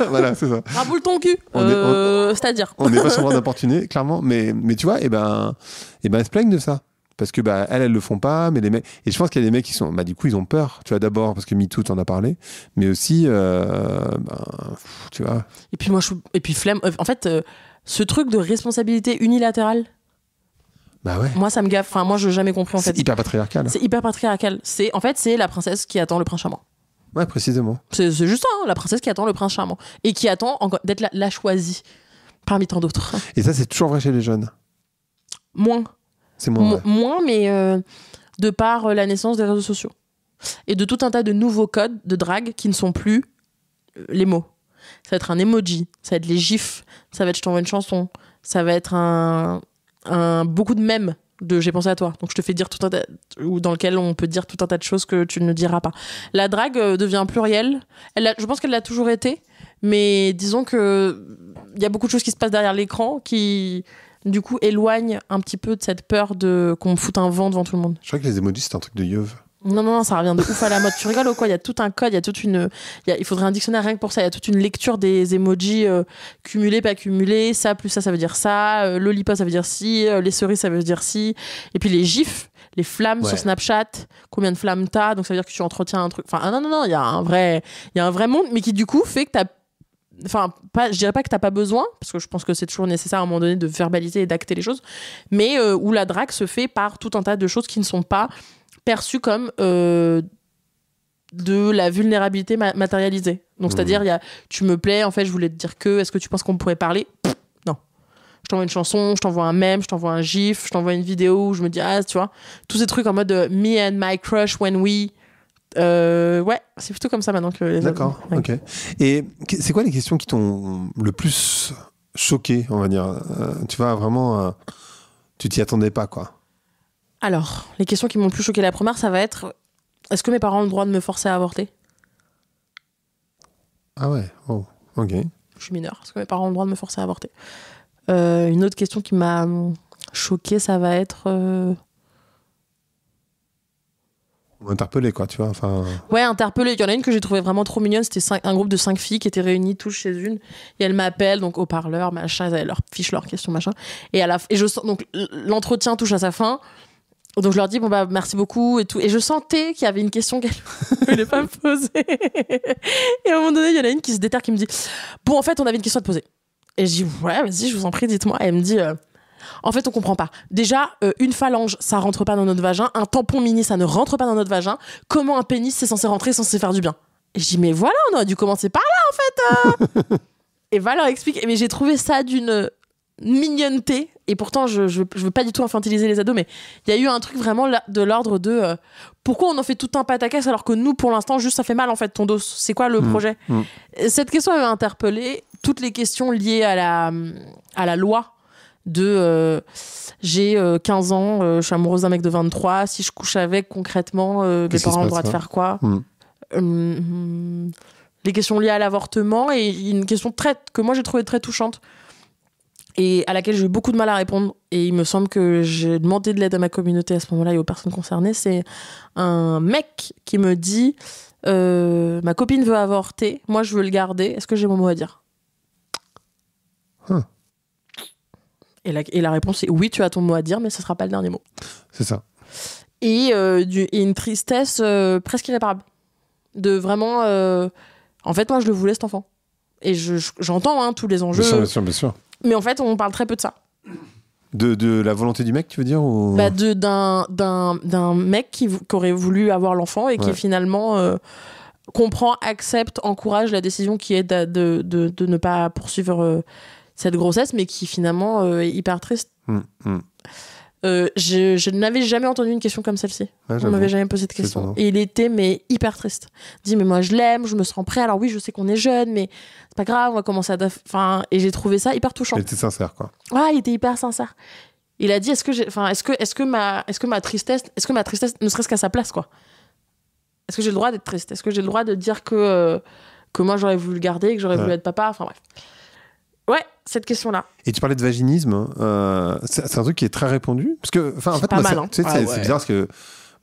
Voilà, c'est ça. Raboule ton cul. C'est-à-dire. On n'est pas sur le droit d'importuner, clairement. Mais tu vois, et ben, elles se plaignent de ça. Parce que elles le font pas, mais les mecs, et je pense qu'il y a des mecs qui sont, du coup ils ont peur, tu vois, d'abord parce que MeToo t'en a parlé, mais aussi tu vois, et puis flemme, en fait, ce truc de responsabilité unilatérale, bah ouais, moi ça me gaffe, enfin moi je n'ai jamais compris en fait. C'est hyper patriarcal, c'est la princesse qui attend le prince charmant. Ouais, précisément, c'est juste ça, hein, la princesse qui attend le prince charmant et qui attend d'être la choisie parmi tant d'autres. Et ça c'est toujours vrai chez les jeunes. Moins, mais de par la naissance des réseaux sociaux et de tout un tas de nouveaux codes de drague qui ne sont plus les mots. Ça va être un emoji, ça va être les gifs, ça va être je t'envoie une chanson, ça va être beaucoup de mèmes de j'ai pensé à toi, donc je te fais dire tout un tas, ou dans lequel on peut dire tout un tas de choses que tu ne diras pas. La drague devient plurielle, je pense qu'elle l'a toujours été, mais disons que il y a beaucoup de choses qui se passent derrière l'écran qui du coup éloigne un petit peu de cette peur qu'on me foute un vent devant tout le monde. Je crois que les emojis c'est un truc de yeuve. Non, ça revient de ouf à la mode. Tu rigoles ou quoi? Il y a tout un code, il faudrait un dictionnaire rien que pour ça. Il y a toute une lecture des emojis cumulés, pas cumulés. Ça plus ça veut dire ça. Lollipop, ça veut dire ci. Les cerises, ça veut dire ci. Et puis les gifs, les flammes sur Snapchat. Combien de flammes t'as? Donc ça veut dire que tu entretiens un truc. Enfin, non, il y a un vrai monde, mais qui du coup fait que t'as. Enfin, je dirais pas que t'as pas besoin, parce que je pense que c'est toujours nécessaire à un moment donné de verbaliser et d'acter les choses, mais où la drague se fait par tout un tas de choses qui ne sont pas perçues comme de la vulnérabilité matérialisée. Donc, c'est-à-dire, tu me plais, en fait, je voulais te dire que, est-ce que tu penses qu'on pourrait parler? Non. Je t'envoie une chanson, je t'envoie un mème, je t'envoie un gif, je t'envoie une vidéo où je me dis, tu vois, tous ces trucs en mode me and my crush when we... ouais, c'est plutôt comme ça maintenant que les autres. D'accord, ok. Et c'est quoi les questions qui t'ont le plus choqué, on va dire tu vois, vraiment, tu t'y attendais pas, quoi. Alors, les questions qui m'ont le plus choqué, la première, ça va être est-ce que mes parents ont le droit de me forcer à avorter? Ah ouais, oh, ok. Je suis mineure, est-ce que mes parents ont le droit de me forcer à avorter? Une autre question qui m'a choquée, ça va être... Interpellé, quoi, tu vois, enfin... Ouais, interpellé. Il y en a une que j'ai trouvée vraiment trop mignonne. C'était un groupe de 5 filles qui étaient réunies toutes chez une. Et elles m'appellent, donc au parleur, machin. Elles avaient leurs fiches, leurs questions, machin. Et je sens, donc l'entretien touche à sa fin. Donc je leur dis, merci beaucoup et tout. Et je sentais qu'il y avait une question qu'elle ne voulait pas me poser. Et à un moment donné, il y en a une qui se déterre, qui me dit, bon, en fait, on avait une question à te poser. Et je dis, ouais, vas-y, je vous en prie, dites-moi. Et elle me dit... En fait, on comprend pas. Déjà, une phalange, ça rentre pas dans notre vagin. Un tampon mini, ça ne rentre pas dans notre vagin. Comment un pénis, c'est censé rentrer, censé faire du bien? Et je dis, mais voilà, on aurait dû commencer par là, en fait. Et va leur expliquer. Mais j'ai trouvé ça d'une mignonneté. Et pourtant, je veux pas du tout infantiliser les ados, mais il y a eu un truc vraiment de l'ordre de pourquoi on en fait tout un pataquès alors que nous, pour l'instant, juste ça fait mal, en fait, ton dos. C'est quoi le projet? Cette question m'a interpellée. Toutes les questions liées à la loi. J'ai 15 ans, je suis amoureuse d'un mec de 23, si je couche avec concrètement, mes parents ont le droit de faire quoi? Les questions liées à l'avortement et une question que moi j'ai trouvée très touchante et à laquelle j'ai eu beaucoup de mal à répondre, et il me semble que j'ai demandé de l'aide à ma communauté à ce moment-là et aux personnes concernées. C'est un mec qui me dit ma copine veut avorter, moi je veux le garder, est-ce que j'ai mon mot à dire? Et la réponse est oui, tu as ton mot à dire, mais ce ne sera pas le dernier mot. C'est ça. Et une tristesse presque irréparable. De vraiment... en fait, moi, je le voulais, cet enfant. Et j'entends tous les enjeux. Bien sûr. Mais en fait, on parle très peu de ça. De la volonté du mec, tu veux dire ou... D'un mec qui aurait voulu avoir l'enfant et qui finalement comprend, accepte, encourage la décision qui est de ne pas poursuivre cette grossesse, mais qui finalement est hyper triste. Je n'avais jamais entendu une question comme celle-ci. On m'avait jamais posé cette question. Et il était hyper triste. Il dit mais moi je l'aime, je me sens prêt. Alors oui, je sais qu'on est jeune, mais c'est pas grave, on va commencer à. Et j'ai trouvé ça hyper touchant. Il était sincère, quoi. Ouais, il était hyper sincère. Il a dit est-ce que ma tristesse, ne serait-ce qu'à sa place, quoi. Est-ce que j'ai le droit d'être triste? Est-ce que j'ai le droit de dire que moi j'aurais voulu le garder, que j'aurais voulu être papa? Enfin bref. Ouais, cette question-là. Et tu parlais de vaginisme, c'est un truc qui est très répandu. Parce que, en fait, pas mal, hein. C'est bizarre parce que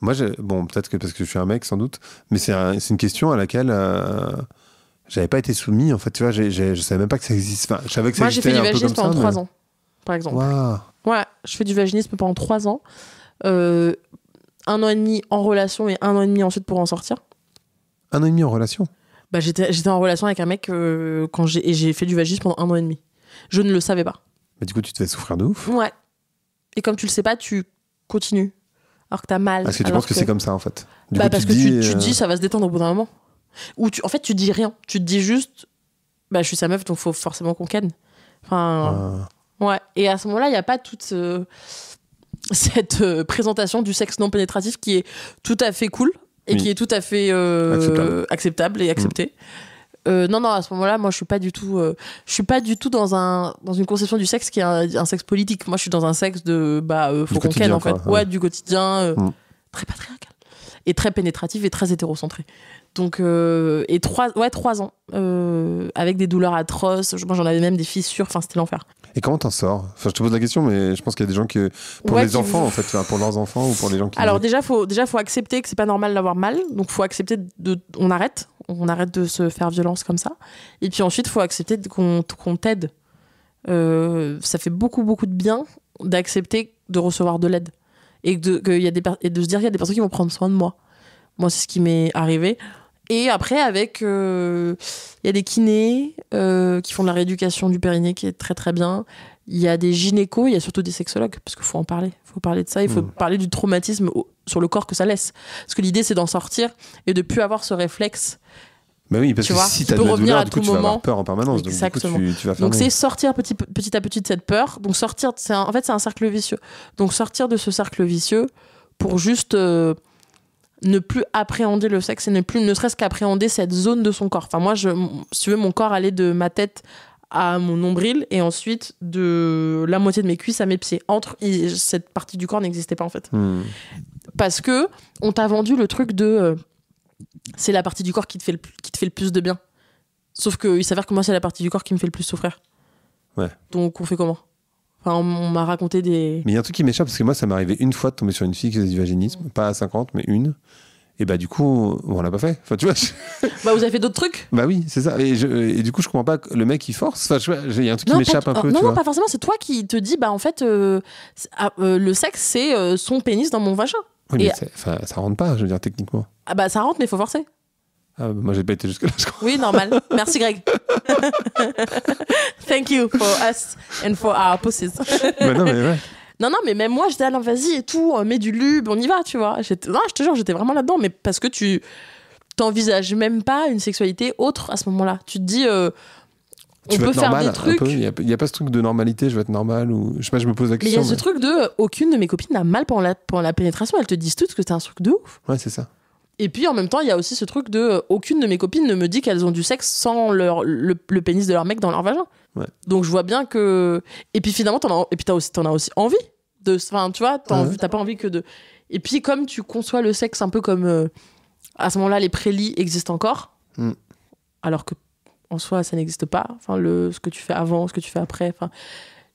moi, peut-être que parce que je suis un mec, sans doute, mais c'est une question à laquelle j'avais pas été soumis. En fait, tu vois, je savais même pas que ça existe. Enfin, je savais que ça existait. Moi, j'ai fait du vaginisme pendant 3 ans, par exemple. Wow. Ouais, je fais du vaginisme pendant 3 ans. 1 an et demi en relation et 1 an et demi ensuite pour en sortir. 1 an et demi en relation? J'étais en relation avec un mec et j'ai fait du vaginisme pendant 1 an et demi. Je ne le savais pas. Mais du coup, tu te fais souffrir de ouf. Ouais. Et comme tu le sais pas, tu continues. Alors que t'as mal. Est-ce que tu penses que c'est comme ça, en fait? Parce que tu dis, ça va se détendre au bout d'un moment. Ou en fait, tu dis rien. Tu te dis juste, je suis sa meuf, donc faut forcément qu'on ken. Enfin, ouais. Et à ce moment-là, il n'y a pas toute cette présentation du sexe non pénétratif qui est tout à fait cool et qui est tout à fait acceptable et accepté. Non, à ce moment-là, moi, je suis pas du tout dans une conception du sexe qui est un sexe politique. Moi, je suis dans un sexe de, faut qu'on ken, en fait. Ouais, du quotidien, très patriarcal. Et très pénétratif et très hétérocentré. Donc, 3 ans, avec des douleurs atroces. Moi, j'en avais même des fissures. Enfin, c'était l'enfer. Et comment t'en sors? Enfin, je te pose la question, mais je pense qu'il y a des gens pour les enfants, en fait, pour leurs enfants ou pour les gens qui... Alors, déjà, faut accepter que c'est pas normal d'avoir mal. Donc, faut accepter on arrête de se faire violence comme ça. Et puis ensuite, faut accepter qu'on t'aide. Ça fait beaucoup, beaucoup de bien d'accepter de recevoir de l'aide. Et de se dire qu'il y a des personnes qui vont prendre soin de moi. Moi, c'est ce qui m'est arrivé. Et après, il y a des kinés qui font de la rééducation du périnée qui est très, très bien. Il y a des gynécos, il y a surtout des sexologues, parce qu'il faut en parler. Il faut parler de ça, il faut parler du traumatisme sur le corps que ça laisse. Parce que l'idée, c'est d'en sortir et de ne plus avoir ce réflexe. Bah oui, parce que si tu as de la douleur, du coup, tu vas avoir peur en permanence. Exactement. Donc, du coup, tu vas donc c'est sortir petit à petit de cette peur. Donc sortir, c'est un cercle vicieux. Donc sortir de ce cercle vicieux pour juste ne plus appréhender le sexe et ne serait-ce qu'appréhender cette zone de son corps. Enfin, moi, si tu veux, mon corps allait de ma tête à mon nombril et ensuite de la moitié de mes cuisses à mes pieds. Cette partie du corps n'existait pas, en fait. Parce que on t'a vendu le truc de... c'est la partie du corps qui te fait le plus de bien. Sauf qu'il s'avère que moi, c'est la partie du corps qui me fait le plus souffrir. Ouais. Donc, on fait comment? Enfin, on m'a raconté des... Mais il y a un truc qui m'échappe, parce que moi, ça m'est arrivé une fois de tomber sur une fille qui faisait du vaginisme. Pas à 50, mais une. Et du coup, on l'a pas fait. Enfin, tu vois... vous avez fait d'autres trucs? Oui, c'est ça. Et du coup, je comprends pas que le mec, il force. Enfin, il y a un truc qui m'échappe un peu. Non, pas forcément. C'est toi qui te dis, en fait, le sexe, c'est son pénis dans mon vagin. Oui, mais ça rentre pas, je veux dire, techniquement. Ça rentre, mais il faut forcer. Moi, j'ai pas été jusque-là, je crois. Oui, normal. Merci, Greg. Thank you for us and for our pussies. Non, mais ouais. Non, mais même moi, j'étais là, vas-y et tout, mets du lube, on y va, tu vois. Non, je te jure, j'étais vraiment là-dedans, mais parce que tu t'envisages même pas une sexualité autre à ce moment-là. Tu te dis, on peut faire des trucs. Il n'y a pas ce truc de normalité, je vais être normal, ou je sais pas, je me pose la question. Mais il y a ce truc de, aucune de mes copines n'a mal pendant la pénétration, elles te disent toutes que c'est un truc de ouf. Ouais, c'est ça. Et puis en même temps, il y a aussi ce truc de aucune de mes copines ne me dit qu'elles ont du sexe sans le pénis de leur mec dans leur vagin. Ouais. Donc je vois bien que. Et puis finalement, t'en as aussi envie de. Enfin, tu vois, t'as pas envie que de. Et puis comme tu conçois le sexe un peu comme à ce moment-là, les prélis existent encore, alors que en soi, ça n'existe pas. Enfin, ce que tu fais avant, ce que tu fais après. Enfin,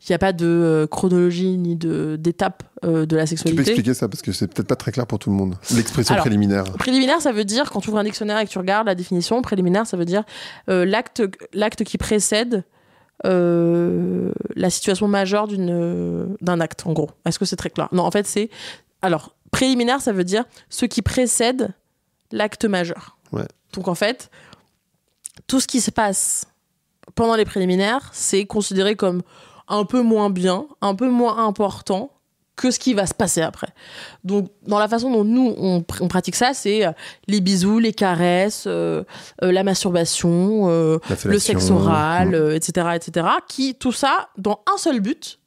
il n'y a pas de chronologie ni d'étape de la sexualité. Tu peux expliquer ça parce que c'est peut-être pas très clair pour tout le monde. L'expression préliminaire. Préliminaire, ça veut dire, quand tu ouvres un dictionnaire et que tu regardes la définition, préliminaire, ça veut dire l'acte qui précède la situation majeure d'un acte, en gros. Est-ce que c'est très clair? Non, en fait, c'est... Alors, préliminaire, ça veut dire ce qui précède l'acte majeur. Ouais. Donc, en fait, tout ce qui se passe pendant les préliminaires, c'est considéré comme un peu moins bien, un peu moins important que ce qui va se passer après. Donc, dans la façon dont nous, on pratique ça, c'est les bisous, les caresses, la masturbation, le sexe oral, etc., qui, tout ça, dans un seul but,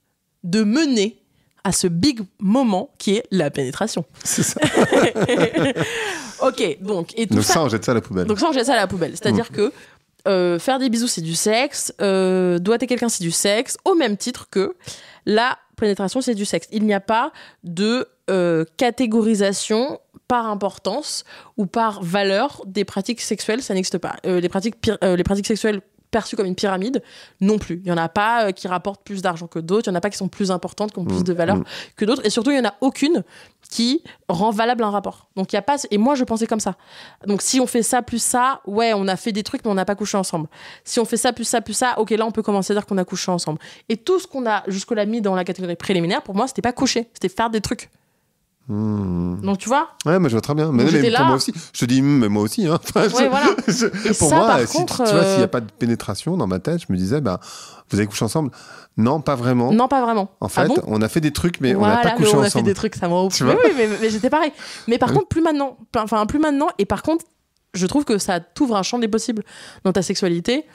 de mener à ce big moment qui est la pénétration. C'est ça. Ok, donc... Et tout donc ça, on jette ça à la poubelle. Donc ça, on jette ça à la poubelle. C'est-à-dire que faire des bisous, c'est du sexe. Doigter quelqu'un, c'est du sexe. Au même titre que la pénétration, c'est du sexe. Il n'y a pas de catégorisation par importance ou par valeur des pratiques sexuelles. Ça n'existe pas. Les pratiques sexuelles perçues comme une pyramide, non plus. Il n'y en a pas qui rapportent plus d'argent que d'autres. Il n'y en a pas qui sont plus importantes, qui ont plus de valeur que d'autres. Et surtout, il n'y en a aucune qui rend valable un rapport. Donc, il y a pas... Et moi, je pensais comme ça. Donc, si on fait ça plus ça, ouais, on a fait des trucs, mais on n'a pas couché ensemble. Si on fait ça plus ça plus ça, ok, là, on peut commencer à dire qu'on a couché ensemble. Et tout ce qu'on a jusque-là mis dans la catégorie préliminaire, pour moi, c'était pas coucher, c'était faire des trucs. Donc, tu vois? Ouais, mais je vois très bien. Mais pour moi aussi. Je te dis, mais moi aussi. Hein. Enfin, ouais, voilà. pour ça, moi, par si, contre, tu vois, s'il n'y a pas de pénétration dans ma tête, je me disais, vous avez couché ensemble? Non, pas vraiment. Non, pas vraiment. En fait, on a fait des trucs, mais on n'a pas couché on ensemble. a fait des trucs, ça m'a Tu vois? Oui, mais j'étais pareil. Mais par contre, plus maintenant. Et par contre, je trouve que ça t'ouvre un champ des possibles dans ta sexualité.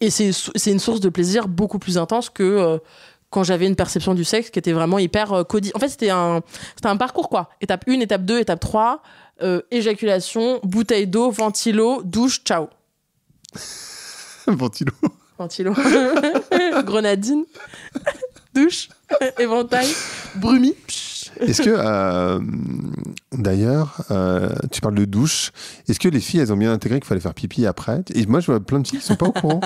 Et c'est une source de plaisir beaucoup plus intense que quand j'avais une perception du sexe qui était vraiment hyper codifiée. En fait, c'était un parcours, quoi. Étape 1, étape 2, étape 3, éjaculation, bouteille d'eau, ventilo, douche, ciao. Ventilo. Grenadine, douche, éventail, brumi. Est-ce que, d'ailleurs, tu parles de douche, est-ce que les filles, elles ont bien intégré qu'il fallait faire pipi après? Et moi, je vois plein de filles qui sont pas au courant.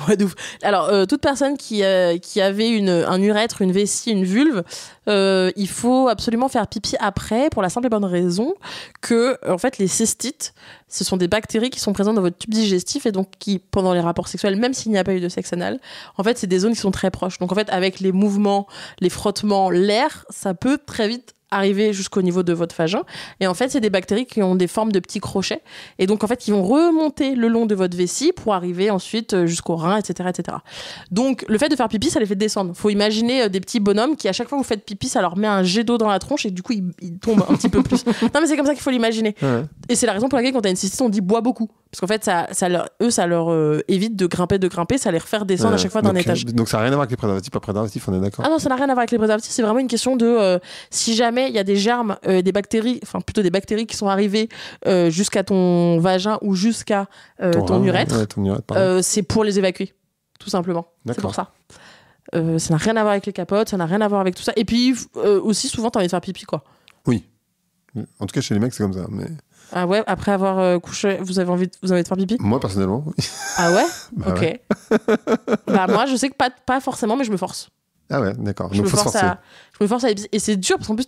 Ouais, de ouf. Alors, toute personne qui avait un urètre, une vessie, une vulve, il faut absolument faire pipi après, pour la simple et bonne raison que, en fait, les cystites, ce sont des bactéries qui sont présentes dans votre tube digestif et donc qui, pendant les rapports sexuels, même s'il n'y a pas eu de sexe anal, en fait, c'est des zones qui sont très proches. Donc, en fait, avec les mouvements, les frottements, l'air, ça peut très vite arriver jusqu'au niveau de votre vagin. Et en fait, c'est des bactéries qui ont des formes de petits crochets. Et donc, en fait, qui vont remonter le long de votre vessie pour arriver ensuite jusqu'au rein, etc., etc. Donc, le fait de faire pipi, ça les fait descendre. Faut imaginer des petits bonhommes qui, à chaque fois que vous faites pipi, ça leur met un jet d'eau dans la tronche et du coup, ils tombent un petit peu plus. Non, mais c'est comme ça qu'il faut l'imaginer. Ouais. Et c'est la raison pour laquelle, quand t'as une cystite, on dit bois beaucoup. Parce qu'en fait, ça leur évite de grimper, ça les refaire descendre à chaque fois d'un étage. Donc, ça n'a rien à voir avec les préservatifs, pas préservatifs, on est d'accord? Ah non, ça n'a rien à voir avec les préservatifs. C'est vraiment une question de si jamais il y a des germes, des bactéries, enfin plutôt des bactéries qui sont arrivées jusqu'à ton vagin ou jusqu'à ton urètre, c'est pour les évacuer, tout simplement. D'accord. C'est pour ça. Ça n'a rien à voir avec les capotes, ça n'a rien à voir avec tout ça. Et puis aussi, souvent, t'as envie de faire pipi, quoi. Oui. En tout cas, chez les mecs, c'est comme ça. Mais... Ah ouais, après avoir couché, vous avez envie de faire pipi? Moi, personnellement, oui. Ah ouais? Bah ok. Ouais. Bah moi, je sais que pas forcément, mais je me force. Ah ouais, d'accord. Donc, faut se forcer. Je me force à... Et c'est dur, parce qu'en plus,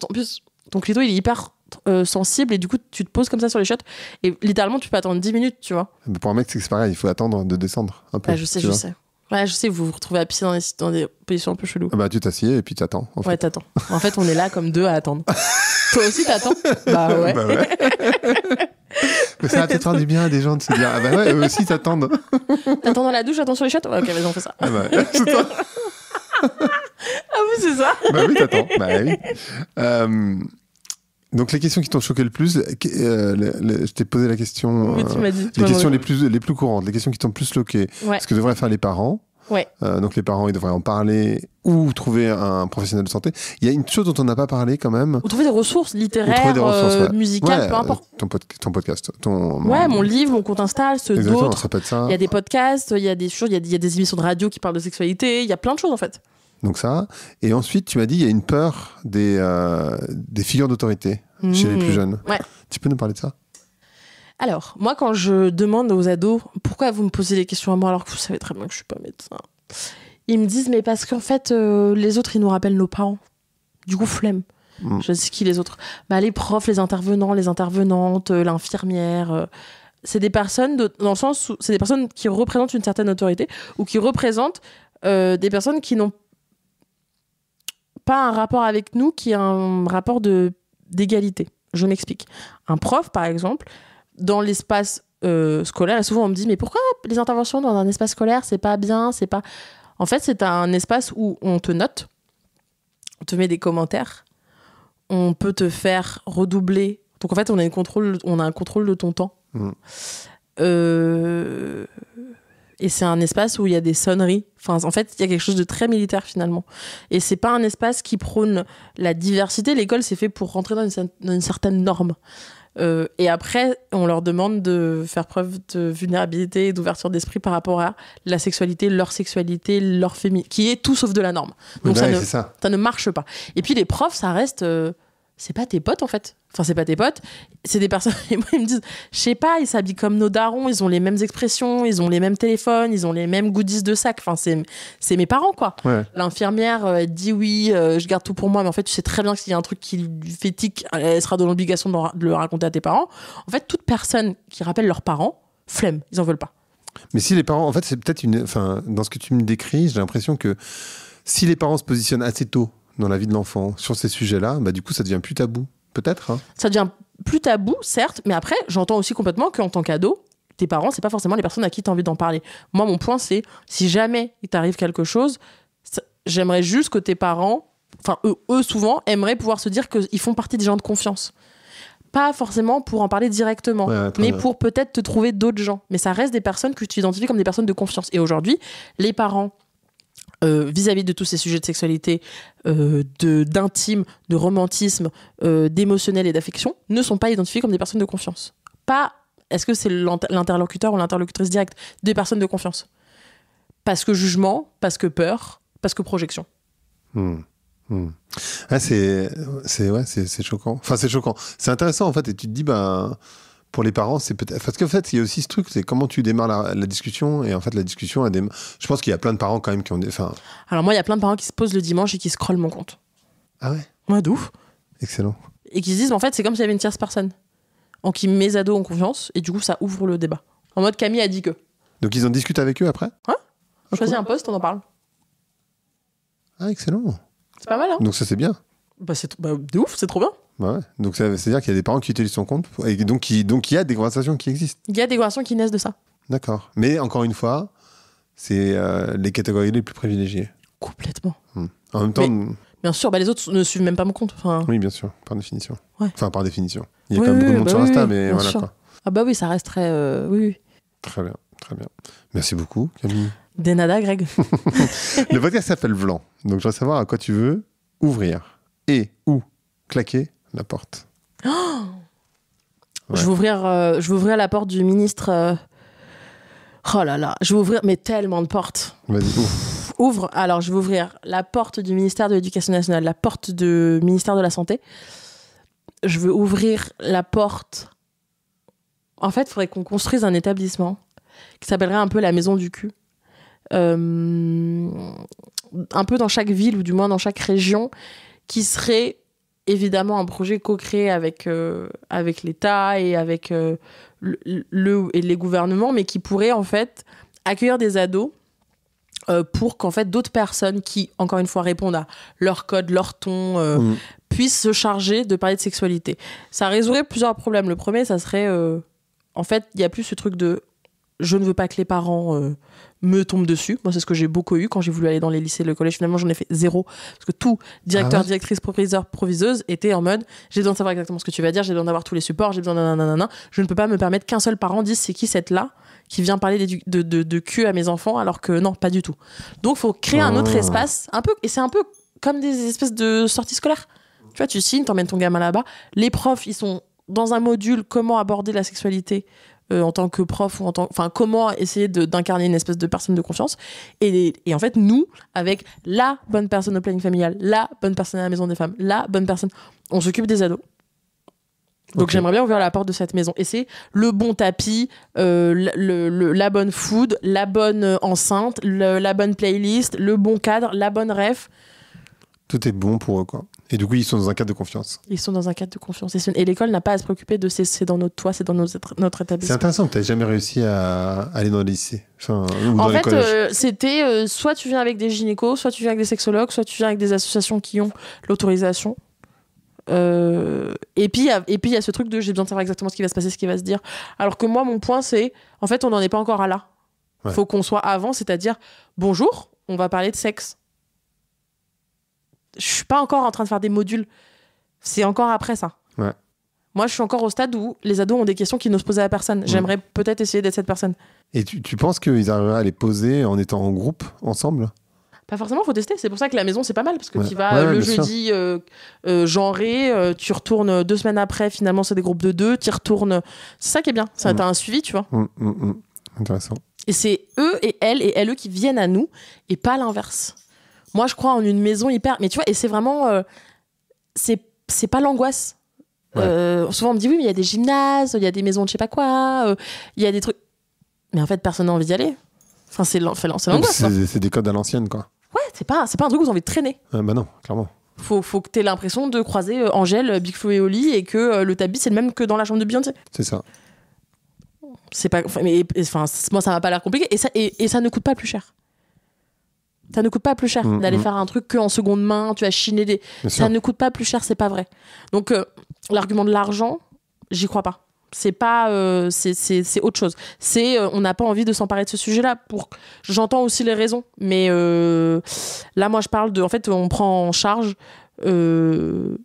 ton clito, il est hyper sensible, et du coup, tu te poses comme ça sur les shots, et littéralement, tu peux attendre 10 minutes, tu vois. Mais pour un mec, c'est pareil, il faut attendre de descendre un peu. Ah, je sais. Ouais, je sais, vous vous retrouvez à pisser dans des positions un peu cheloues. Bah, tu t'assieds et puis t'attends. En fait. Ouais, t'attends. En fait, on est là comme deux à attendre. Toi aussi, t'attends? Bah ouais. Bah ouais. Mais ça va peut-être faire du bien à des gens de se dire, ah bah ouais, eux aussi t'attendent. T'attends dans la douche, j'attends sur les shots? Ouais, ok, vas-y, on fait ça. Ah bah, c'est toi. Ah oui, c'est ça? Bah oui, t'attends. Bah oui. Donc les questions qui t'ont choqué le plus, je t'ai posé la question. Oui, tu m'as dit. Les questions les plus courantes, les questions qui t'ont le plus choqué. Ouais. Ce que devraient faire les parents. Ouais. Donc les parents, ils devraient en parler ou trouver un professionnel de santé. Il y a une chose dont on n'a pas parlé quand même. Ou trouver des ressources littéraires, musicales, peu importe. Ton podcast. Mon livre, mon compte Insta, d'autres. Ça peut être ça. Il y a des podcasts, il y a des choses, il y a des émissions de radio qui parlent de sexualité, il y a plein de choses en fait. Donc ça. Et ensuite, tu m'as dit, il y a une peur des figures d'autorité chez les plus jeunes. Ouais. Tu peux nous parler de ça? Alors, moi, quand je demande aux ados pourquoi vous me posez des questions à moi alors que vous savez très bien que je suis pas médecin, ils me disent mais parce qu'en fait les autres ils nous rappellent nos parents. Du coup, flemme. Je sais qui les autres. Bah les profs, les intervenants, les intervenantes, l'infirmière. C'est des personnes dans le sens où c'est des personnes qui représentent une certaine autorité ou qui représentent des personnes qui n'ont pas un rapport avec nous, qui a un rapport d'égalité. Je m'explique. Un prof, par exemple, dans l'espace scolaire, et souvent on me dit mais pourquoi les interventions dans un espace scolaire c'est pas bien, c'est pas... En fait c'est un espace où on te note, on te met des commentaires, on peut te faire redoubler, donc en fait on a un contrôle de ton temps. Et c'est un espace où il y a des sonneries. Enfin, en fait, il y a quelque chose de très militaire finalement. Et c'est pas un espace qui prône la diversité. L'école, c'est fait pour rentrer dans une certaine norme. Et après, on leur demande de faire preuve de vulnérabilité et d'ouverture d'esprit par rapport à la sexualité, leur féminité, qui est tout sauf de la norme. Donc ça ne marche pas. Et puis les profs, ça reste... c'est pas tes potes en fait. Enfin, c'est pas tes potes, c'est des personnes. Et moi, ils me disent, je sais pas, ils s'habillent comme nos darons, ils ont les mêmes expressions, ils ont les mêmes téléphones, ils ont les mêmes goodies de sac. Enfin, c'est mes parents quoi. Ouais. L'infirmière elle dit oui, je garde tout pour moi, mais en fait, tu sais très bien que s'il y a un truc qui lui fait tic, elle sera dans l'obligation de le raconter à tes parents. En fait, toute personne qui rappelle leurs parents, flemme, ils en veulent pas. Mais si les parents, en fait, c'est peut-être enfin, dans ce que tu me décris, j'ai l'impression que si les parents se positionnent assez tôt dans la vie de l'enfant sur ces sujets-là, bah du coup, ça devient plus tabou. Peut-être. Hein. Ça devient plus tabou, certes, mais après, j'entends aussi complètement qu'en tant qu'ado, tes parents, c'est pas forcément les personnes à qui tu as envie d'en parler. Moi, mon point, c'est si jamais il t'arrive quelque chose, j'aimerais juste que tes parents, enfin, eux souvent, aimeraient pouvoir se dire qu'ils font partie des gens de confiance. Pas forcément pour en parler directement, mais pour peut-être te trouver d'autres gens. Mais ça reste des personnes que tu identifies comme des personnes de confiance. Et aujourd'hui, les parents, vis-à-vis de tous ces sujets de sexualité, d'intime, de romantisme, d'émotionnel et d'affection, ne sont pas identifiés comme des personnes de confiance. Pas, est-ce que c'est l'interlocuteur ou l'interlocutrice directe, des personnes de confiance. Parce que jugement, parce que peur, parce que projection. Ah, c'est choquant. Enfin, c'est choquant. C'est intéressant, en fait, et tu te dis, pour les parents, c'est peut-être... Parce qu'en fait, il y a aussi ce truc, c'est comment tu démarres la discussion, et en fait, la discussion, je pense qu'il y a plein de parents, quand même, qui ont des... Enfin... Alors moi, il y a plein de parents qui se posent le dimanche et qui scrollent mon compte. Ah ouais? Ouais, de ouf. Excellent. Et qui se disent, en fait, c'est comme s'il y avait une tierce personne en qui mes ados ont confiance, et du coup, ça ouvre le débat. En mode, Camille a dit que... Donc ils en discutent avec eux, après? Ouais. On choisit un poste, on en parle. Ah, excellent. C'est pas mal, hein? Donc ça, c'est bien. De ouf, c'est trop bien. Ouais. Donc ça veut dire qu'il y a des parents qui utilisent son compte et donc il y a des conversations qui existent. Il y a des conversations qui naissent de ça. D'accord. Mais encore une fois, c'est les catégories les plus privilégiées. Complètement. En même temps... Bien sûr, les autres ne suivent même pas mon compte. Enfin... Oui, bien sûr, par définition. Ouais. Enfin, par définition. Il y a quand même beaucoup de monde sur Insta, mais voilà sûr. quoi. Ah bah oui, ça resterait... oui. Très bien, très bien. Merci beaucoup, Camille. Des nada, Greg. Le podcast s'appelle Vlan. Donc je veux savoir à quoi tu veux ouvrir et ou claquer la porte. Ouais. Je vais ouvrir la porte du ministre. Oh là là, je vais ouvrir mais tellement de portes. Vas-y, ouvre. Alors, je vais ouvrir la porte du ministère de l'Éducation nationale, la porte du ministère de la Santé. Je veux ouvrir la porte. En fait, il faudrait qu'on construise un établissement qui s'appellerait un peu la maison du cul. Un peu dans chaque ville ou du moins dans chaque région, qui serait évidemment un projet co-créé avec l'État et avec et les gouvernements, mais qui pourrait en fait accueillir des ados pour qu'en fait d'autres personnes qui, encore une fois, répondent à leur code, leur ton, puissent se charger de parler de sexualité. Ça résoudrait plusieurs problèmes. Le premier, ça serait en fait, il n'y a plus ce truc de je ne veux pas que les parents me tombent dessus. Moi, c'est ce que j'ai beaucoup eu quand j'ai voulu aller dans les lycées et le collège. Finalement, j'en ai fait 0. Parce que tout directeur, directrice, proviseur, proviseuse était en mode j'ai besoin de savoir exactement ce que tu vas dire, j'ai besoin d'avoir tous les supports, j'ai besoin de nanana. Je ne peux pas me permettre qu'un seul parent dise c'est qui cette là qui vient parler de cul à mes enfants, alors que non, pas du tout. Donc, il faut créer un autre espace. Un peu, et c'est un peu comme des espèces de sorties scolaires. Tu vois, tu signes, t'emmènes ton gamin là-bas. Les profs, ils sont dans un module comment aborder la sexualité en tant que prof ou comment essayer d'incarner une espèce de personne de confiance et en fait nous avec la bonne personne au planning familial, la bonne personne à la maison des femmes, la bonne personne, on s'occupe des ados. Donc j'aimerais bien ouvrir la porte de cette maison et c'est le bon tapis, la bonne food, la bonne enceinte, la bonne playlist, le bon cadre, la bonne ref. Tout est bon pour eux, quoi. Et du coup, ils sont dans un cadre de confiance. Ils sont dans un cadre de confiance. Et l'école n'a pas à se préoccuper de c'est dans notre toit, c'est dans notre établissement. C'est intéressant que tu n'aies jamais réussi à aller dans le lycée. Ou dans en les collèges. fait, c'était soit tu viens avec des gynécos, soit tu viens avec des sexologues, soit tu viens avec des associations qui ont l'autorisation Et puis il y a ce truc de j'ai besoin de savoir exactement ce qui va se passer, ce qui va se dire. Alors que moi, mon point, c'est en fait, on n'en est pas encore à là. Ouais. Faut qu'on soit avant, c'est-à-dire bonjour, on va parler de sexe. Je suis pas encore en train de faire des modules. C'est encore après ça. Ouais. Moi, je suis encore au stade où les ados ont des questions qu'ils n'osent poser à personne. J'aimerais peut-être essayer d'être cette personne. Et tu penses qu'ils arriveraient à les poser en étant en groupe, ensemble? Pas forcément, faut tester. C'est pour ça que la maison, c'est pas mal. Parce que Ouais. tu vas Ouais, le bien jeudi genré, tu retournes 2 semaines après, finalement, c'est des groupes de 2, tu y retournes. C'est ça qui est bien. Ça, t'as un suivi, tu vois. Intéressant. Et c'est eux et elles qui viennent à nous et pas l'inverse. Moi, je crois en une maison hyper. Mais tu vois, et c'est vraiment. C'est pas l'angoisse. Ouais. Souvent, on me dit oui, mais il y a des gymnases, il y a des maisons de je sais pas quoi, il y a des trucs. Mais en fait, personne n'a envie d'y aller. Enfin, c'est l'angoisse. C'est des codes à l'ancienne, quoi. Ouais, c'est pas un truc où t'as envie de traîner. Bah non, clairement. Faut que t'aies l'impression de croiser Angèle, Big Flo et Oli et que le tapis, c'est le même que dans la chambre de Beyoncé. C'est ça. C'est pas. Moi, ça m'a pas l'air compliqué. Et ça ne coûte pas plus cher. Ça ne coûte pas plus cher d'aller faire un truc qu'en seconde main, tu vas chiner des. Ça ne coûte pas plus cher, c'est pas vrai. Donc, l'argument de l'argent, j'y crois pas. C'est pas. C'est autre chose. On n'a pas envie de s'emparer de ce sujet-là. J'entends aussi les raisons. Mais là, moi, je parle de. En fait, on prend en charge le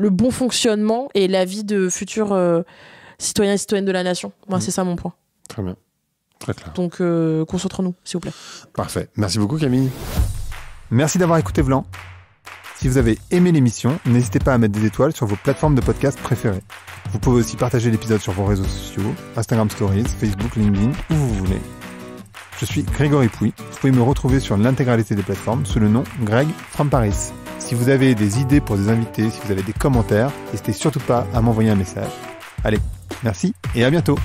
bon fonctionnement et la vie de futurs citoyens et citoyennes de la nation. Moi, c'est ça mon point. Très bien. Très clair. Donc, concentrons-nous, s'il vous plaît. Parfait. Merci beaucoup, Camille. Merci d'avoir écouté Vlan. Si vous avez aimé l'émission, n'hésitez pas à mettre des étoiles sur vos plateformes de podcast préférées. Vous pouvez aussi partager l'épisode sur vos réseaux sociaux, Instagram Stories, Facebook, LinkedIn, où vous voulez. Je suis Grégory Pouy. Vous pouvez me retrouver sur l'intégralité des plateformes sous le nom Greg from Paris. Si vous avez des idées pour des invités, si vous avez des commentaires, n'hésitez surtout pas à m'envoyer un message. Allez, merci et à bientôt.